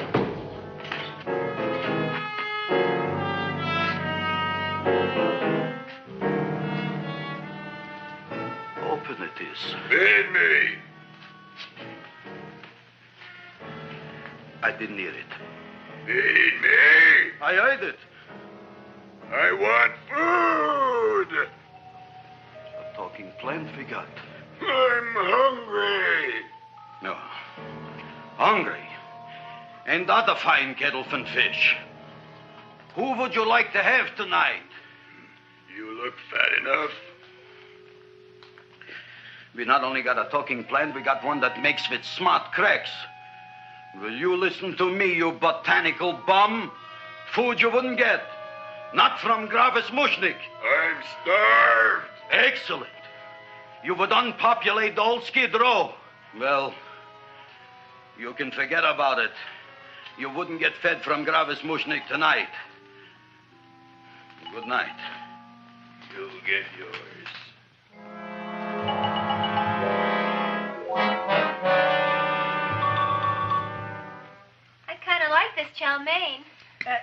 Open it is. Feed me. I didn't hear it. Feed me. I heard it. I want food. A talking plant we got. I'm hungry. No. Hungry. And other fine kettlefen fish. Who would you like to have tonight? You look fat enough. We not only got a talking plant, we got one that makes with smart cracks. Will you listen to me, you botanical bum? Food you wouldn't get. Not from Gravis Mushnik. I'm starved. Excellent. You would unpopulate the old Skid Row. Well, you can forget about it. You wouldn't get fed from Gravis Mushnik tonight. Good night. You'll get yours. I kind of like this chow mein.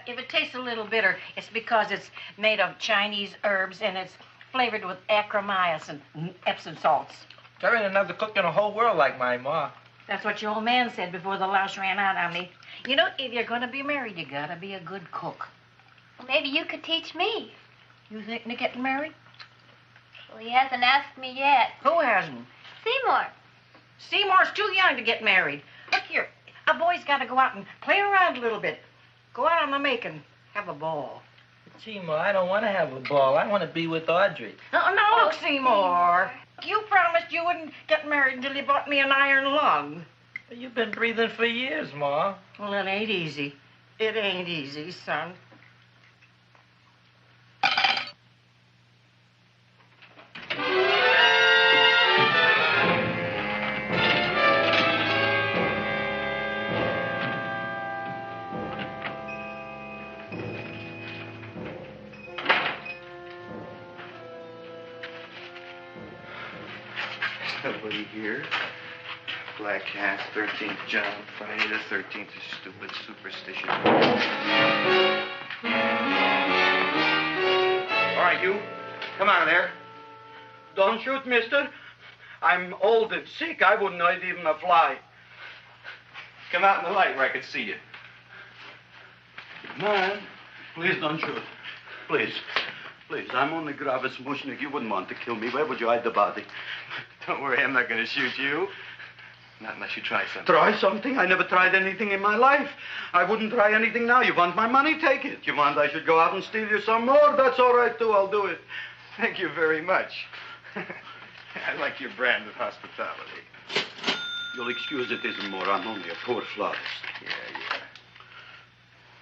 If it tastes a little bitter, it's because it's made of Chinese herbs and it's flavored with acromycin and Epsom salts. There ain't another cook in the whole world like my ma. That's what your old man said before the louse ran out on me. You know, if you're going to be married, you got to be a good cook. Well, maybe you could teach me. You thinking of getting married? Well, he hasn't asked me yet. Who hasn't? Seymour. Seymour's too young to get married. Look here, a boy's got to go out and play around a little bit. Go out on the make and have a ball. Seymour, I don't want to have a ball. I want to be with Audrey. No, look, Seymour. You promised you wouldn't get married until you bought me an iron lung. You've been breathing for years, Ma. Well, it ain't easy. It ain't easy, son. Nobody here. Black cat, 13th John, Friday the 13th is stupid superstition. All right, you. Come on there. Don't shoot, mister. I'm old and sick. I wouldn't hurt even a fly. Come out in the light where I can see you. Man, please don't shoot. Please. Please, I'm only Gravis Mushnik. You wouldn't want to kill me. Where would you hide the body? Don't worry, I'm not going to shoot you. Not unless you try something. Try something? I never tried anything in my life. I wouldn't try anything now. You want my money? Take it. You want I should go out and steal you some more? That's all right, too. I'll do it. Thank you very much. I like your brand of hospitality. You'll excuse it isn't more. I'm only a poor florist. Yeah.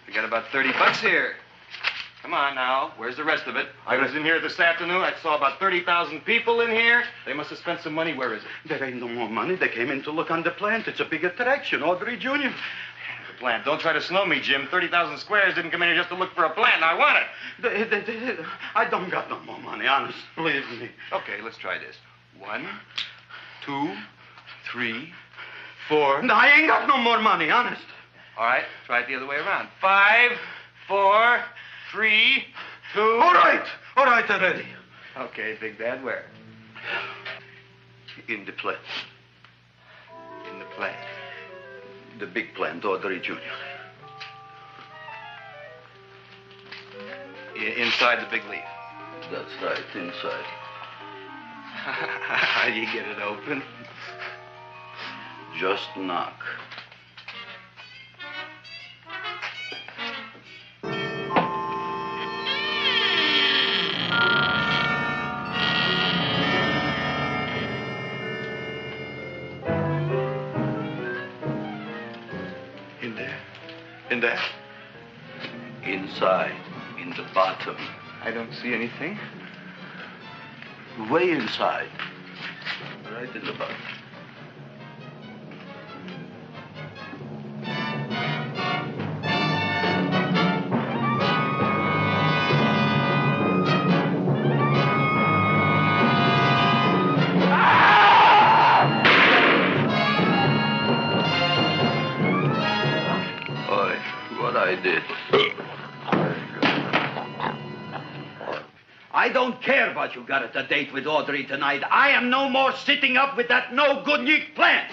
We got about $30 here. Come on now. Where's the rest of it? I was in here this afternoon. I saw about 30,000 people in here. They must have spent some money. Where is it? There ain't no more money. They came in to look on the plant. It's a big attraction. Audrey Jr. The plant. Don't try to snow me, Jim. 30,000 squares didn't come in here just to look for a plant. I want it. I don't got no more money, honest. Believe me. Okay, let's try this. 1, 2, 3, 4. No, I ain't got no more money, honest. All right, try it the other way around. 5, 4, 3, 2. All right already. Okay, Big Dad, where? In the plant. In the plant. The big plant, Audrey Jr. Inside the big leaf. That's right, inside. How do you get it open? Just knock. In there? Inside, in the bottom. I don't see anything. Way inside. Right in the bottom. I did. I don't care what you got at the date with Audrey tonight. I am no more sitting up with that no-good plant.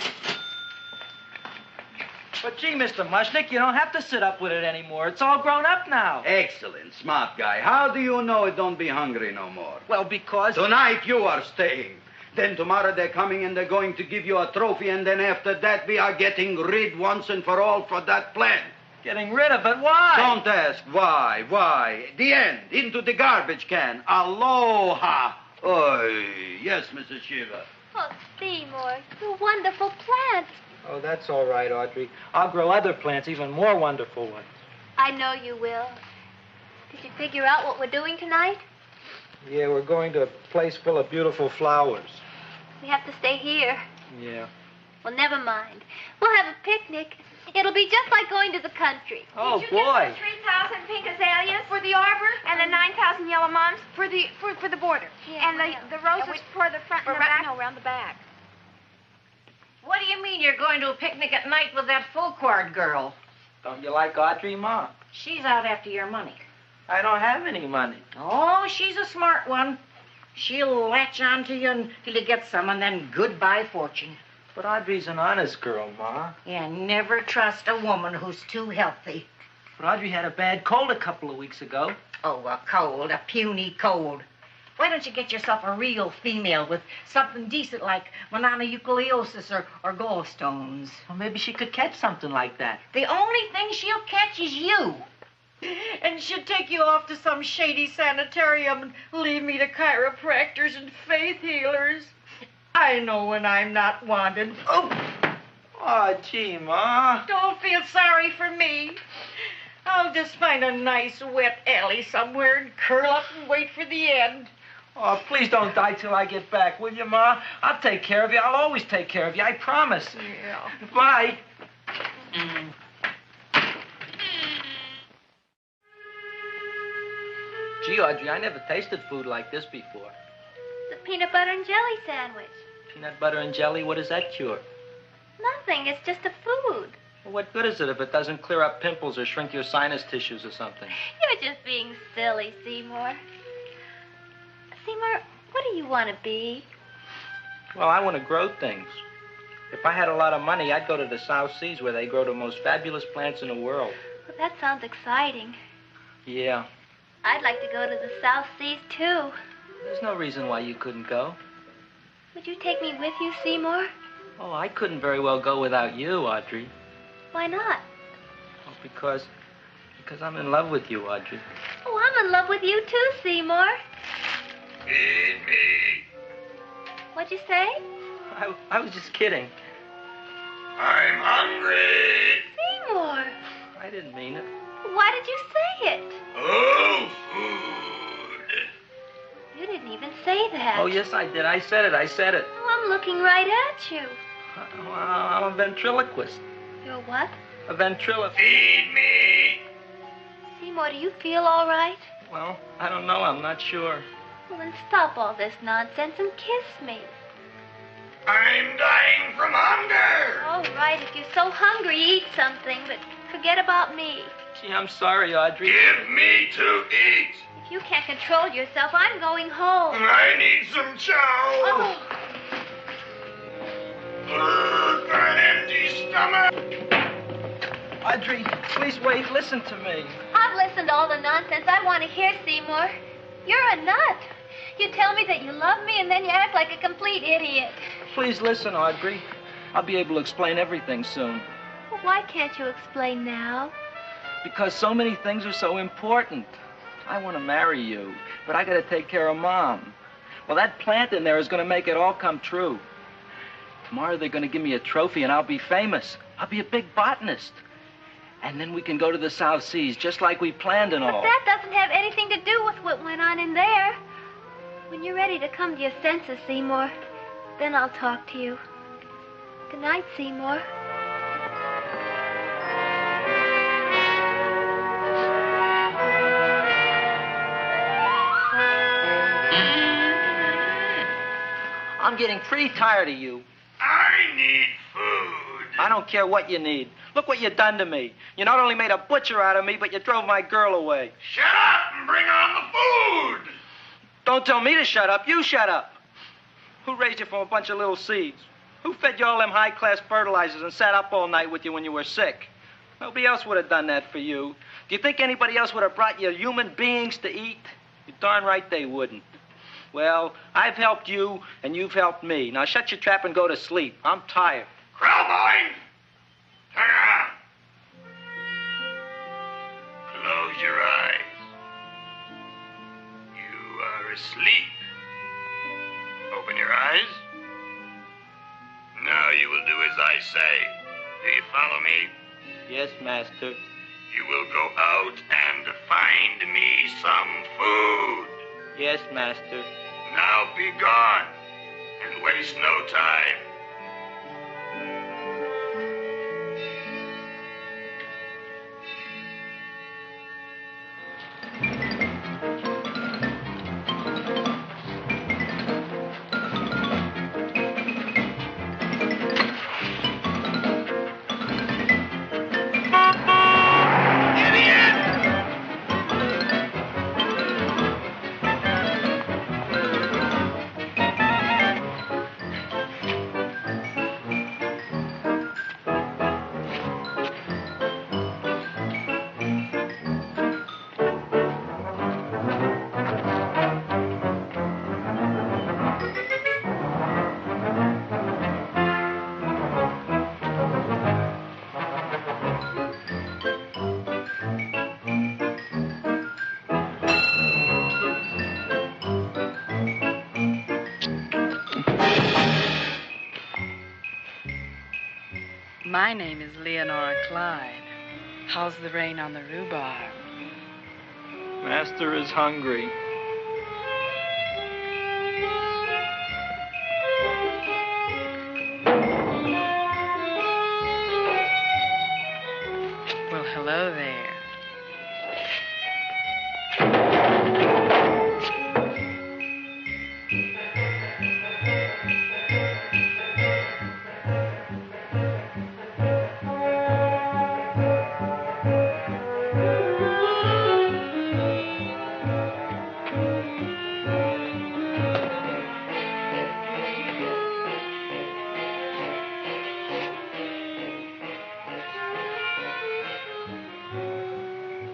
But gee, Mr. Mushnik, you don't have to sit up with it anymore. It's all grown up now. Excellent, smart guy. How do you know it don't be hungry no more? Well, because... Tonight you are staying. Then tomorrow they're coming and they're going to give you a trophy, and then after that we are getting rid once and for all for that plant. Getting rid of it? Why? Don't ask why. Why? The end. Into the garbage can. Aloha. Oy. Yes, Mrs. Shiva. Oh, Seymour, you wonderful plant. Oh, that's all right, Audrey. I'll grow other plants, even more wonderful ones. I know you will. Did you figure out what we're doing tonight? Yeah, we're going to a place full of beautiful flowers. We have to stay here. Yeah. Well, never mind. We'll have a picnic. It'll be just like going to the country. Oh, Did you boy. get the 3,000 pink azaleas for the arbor and the 9,000 yellow mums for the border? Yeah, and the roses for the front and the back? No, around the back. What do you mean you're going to a picnic at night with that full-quart girl? Don't you like Audrey, Ma? She's out after your money. I don't have any money. Oh, she's a smart one. She'll latch on to you until you get some, and then goodbye fortune. But Audrey's an honest girl, Ma. Yeah, never trust a woman who's too healthy. But Audrey had a bad cold a couple of weeks ago. Oh, a cold, a puny cold. Why don't you get yourself a real female with something decent like mononucleosis or gallstones? Well, maybe she could catch something like that. The only thing she'll catch is you. And she'll take you off to some shady sanitarium and leave me to chiropractors and faith healers. I know when I'm not wanted. Oh, gee, Ma. Don't feel sorry for me. I'll just find a nice wet alley somewhere and curl up and wait for the end. Oh, please don't die till I get back, will you, Ma? I'll take care of you. I'll always take care of you. I promise. Yeah. Bye. Gee, Audrey, I never tasted food like this before. The peanut butter and jelly sandwich. Peanut butter and jelly, what does that cure? Nothing. It's just a food. Well, what good is it if it doesn't clear up pimples or shrink your sinus tissues or something? You're just being silly, Seymour. Seymour, what do you want to be? Well, I want to grow things. If I had a lot of money, I'd go to the South Seas where they grow the most fabulous plants in the world. Well, that sounds exciting. Yeah. I'd like to go to the South Seas, too. There's no reason why you couldn't go. Would you take me with you, Seymour? Oh, I couldn't very well go without you, Audrey. Why not? Oh, because I'm in love with you, Audrey. Oh, I'm in love with you, too, Seymour. Feed me. What'd you say? I was just kidding. I'm hungry. Seymour. I didn't mean it. Why did you say it? Oh, food. You didn't even say that. Oh, yes, I did. I said it. Oh, I'm looking right at you. I'm a ventriloquist. You're what? A ventriloquist. Feed me. Seymour, do you feel all right? Well, I don't know. I'm not sure. Well, then stop all this nonsense and kiss me. I'm dying from hunger. All right, if you're so hungry, eat something, but forget about me. Gee, I'm sorry, Audrey. Give me to eat. If you can't control yourself, I'm going home. I need some chow. Oh. An empty stomach. Audrey, please wait. Listen to me. I've listened to all the nonsense I want to hear, Seymour. You're a nut. You tell me that you love me, and then you act like a complete idiot. Please listen, Audrey. I'll be able to explain everything soon. Well, why can't you explain now? Because so many things are so important. I want to marry you, but I got to take care of Mom. Well, that plant in there is going to make it all come true. Tomorrow they're going to give me a trophy, and I'll be famous. I'll be a big botanist. And then we can go to the South Seas, just like we planned and all. But that doesn't have anything to do with what went on in there. When you're ready to come to your senses, Seymour, then I'll talk to you. Good night, Seymour. I'm getting pretty tired of you. I need food. I don't care what you need. Look what you done to me. You not only made a butcher out of me, but you drove my girl away. Shut up and bring on the food. Don't tell me to shut up. You shut up. Who raised you from a bunch of little seeds? Who fed you all them high-class fertilizers and sat up all night with you when you were sick? Nobody else would have done that for you. Do you think anybody else would have brought you human beings to eat? You're darn right they wouldn't. Well, I've helped you, and you've helped me. Now shut your trap and go to sleep. I'm tired. Krellbein! Turn around. Close your eyes. You are asleep. Open your eyes. Now you will do as I say. Yes, master. You will go out and find me some food. Yes, master. Now be gone and waste no time. My name is Leonora Clyde. How's the rain on the rhubarb? Master is hungry. Well, hello there.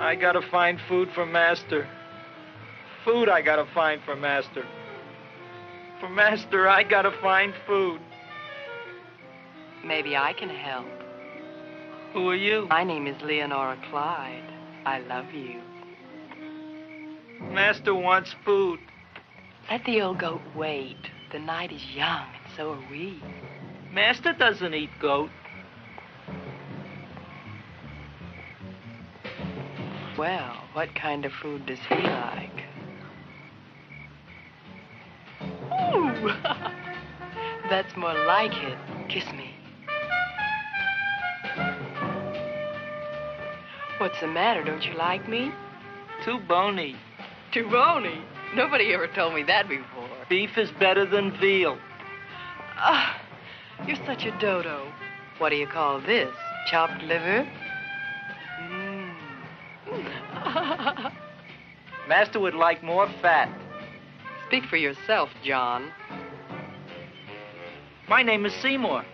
I gotta find food for Master. Food I gotta find for Master. For Master, I gotta find food. Maybe I can help. Who are you? My name is Leonora Clyde. I love you. Master wants food. Let the old goat wait. The night is young, and so are we. Master doesn't eat goat. Well, what kind of food does he like? Ooh! That's more like it. Kiss me. What's the matter? Don't you like me? Too bony. Too bony? Nobody ever told me that before. Beef is better than veal. Ah, you're such a dodo. What do you call this? Chopped liver? Master would like more fat. Speak for yourself, John. My name is Seymour.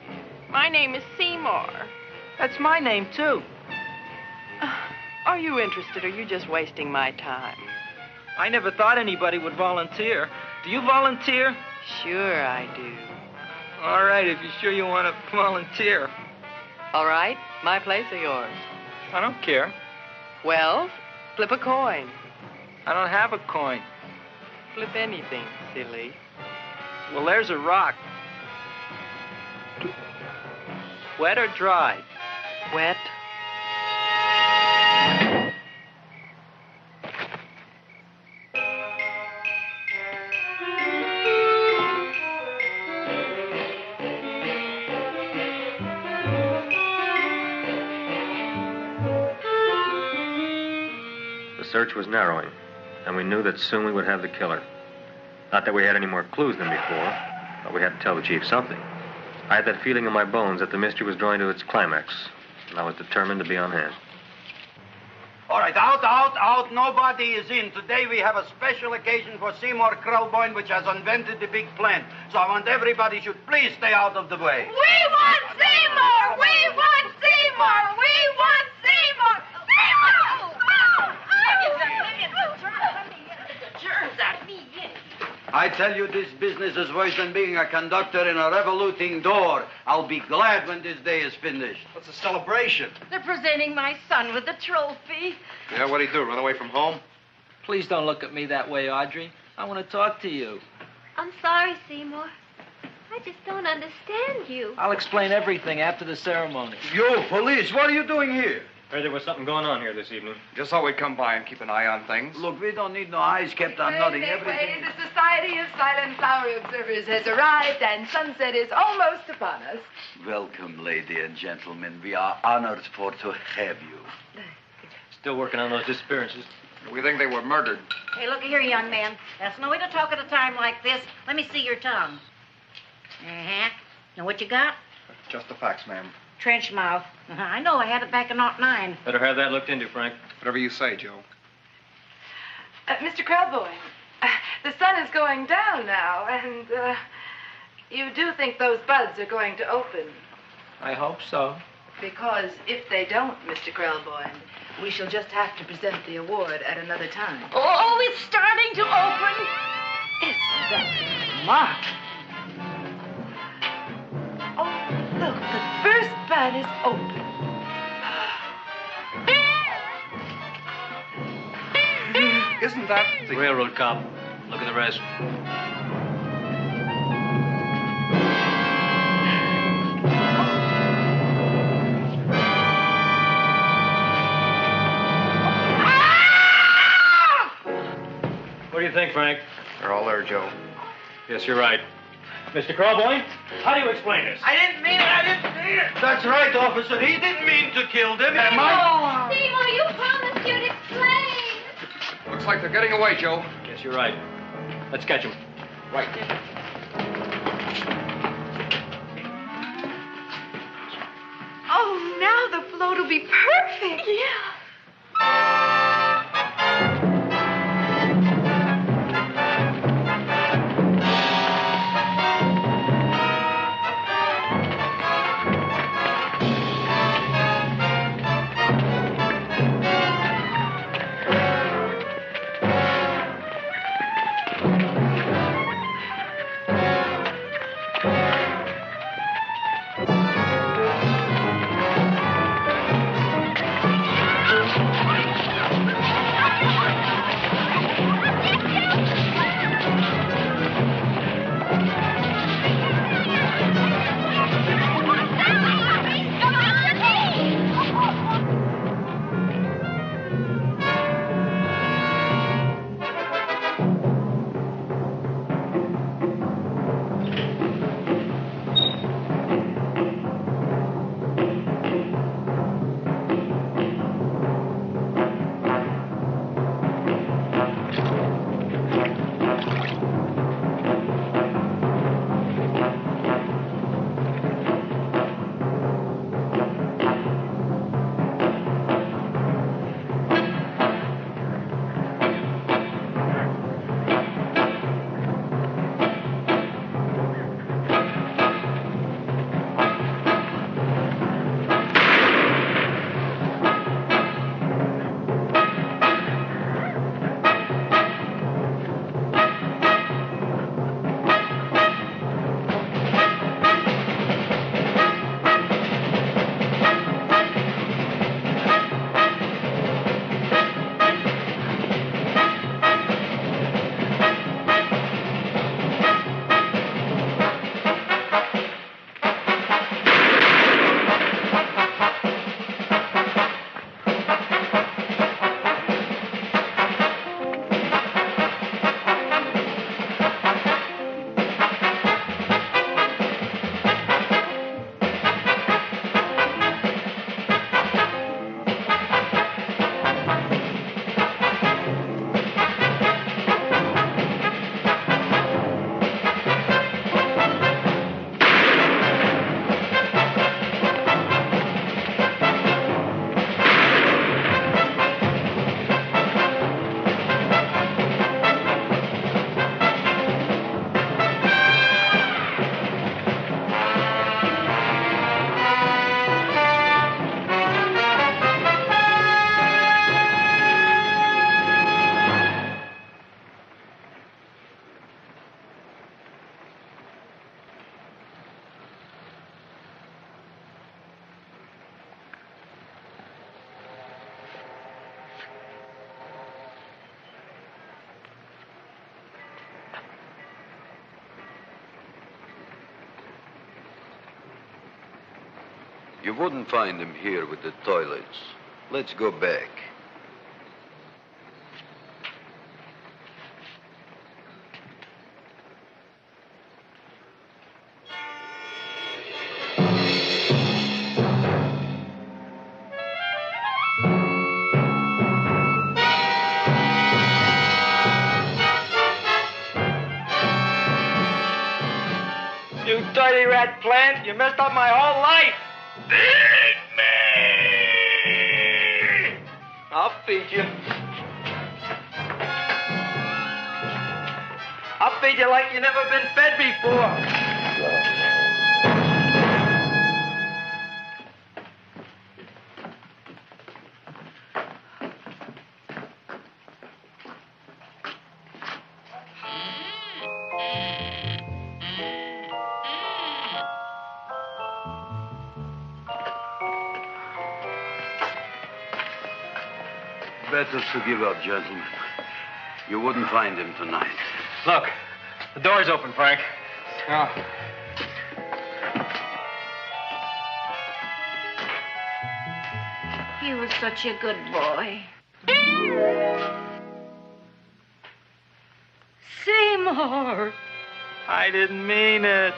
My name is Seymour. That's my name, too. Are you interested, or are you just wasting my time? I never thought anybody would volunteer. Do you volunteer? Sure I do. All right, if you're sure you want to volunteer. All right, my place or yours? I don't care. Well, flip a coin. I don't have a coin. Flip anything, silly. Well, there's a rock. Wet or dry? Wet. The search was narrowing, and we knew that soon we would have the killer. Not that we had any more clues than before, but we had to tell the chief something. I had that feeling in my bones that the mystery was drawing to its climax, and I was determined to be on hand. All right, out. Nobody is in. Today we have a special occasion for Seymour Krelboyne, which has invented the big plant. So I want everybody should please stay out of the way. We want Seymour! We want Seymour! We want Seymour! Seymour! I tell you, this business is worse than being a conductor in a revoluting door. I'll be glad when this day is finished. What's a celebration? They're presenting my son with a trophy. Yeah, what'd he do, run away from home? Please don't look at me that way, Audrey. I want to talk to you. I'm sorry, Seymour. I I just don't understand you. I'll explain everything after the ceremony. You, police, what are you doing here? Heard there was something going on here this evening. Just thought we'd come by and keep an eye on things. Look, we don't need no eyes kept on nothing. Everything. The Society of Silent Flower Observers has arrived, and sunset is almost upon us. Welcome, lady and gentlemen. We are honored for to have you. Still working on those disappearances. We think they were murdered. Hey, look here, young man. That's no way to talk at a time like this. Let me see your tongue. Uh-huh. Now, what you got? Just the facts, ma'am. Trench mouth. I know. I had it back in '09. Better have that looked into, Frank. Whatever you say, Joe. Mr. Krelboyne, the sun is going down now, and you do think those buds are going to open? I hope so. Because if they don't, Mr. Krelboyne, we shall just have to present the award at another time. Oh, it's starting to open. Isn't that smart? Oh, look, the first bud is open. Isn't that the railroad cop? Look at the rest. What do you think, Frank? They're all there, Joe. Yes, you're right. Mr. Krelboyne, how do you explain this? I didn't mean it. That's right, officer. He didn't mean to kill them. Seymour, you promised you'd explain. Looks like they're getting away, Joe. Yes, you're right. Let's catch them. Right. Oh, now the float will be perfect. Yeah. You wouldn't find him here with the toilets. Let's go back. You dirty rat plant, you messed up my whole life. Feed me! I'll feed you. I'll feed you like you never been fed before. Better to give up, gentlemen. You wouldn't find him tonight. Look, the door's open, Frank. Oh. He was such a good boy. Seymour! I didn't mean it.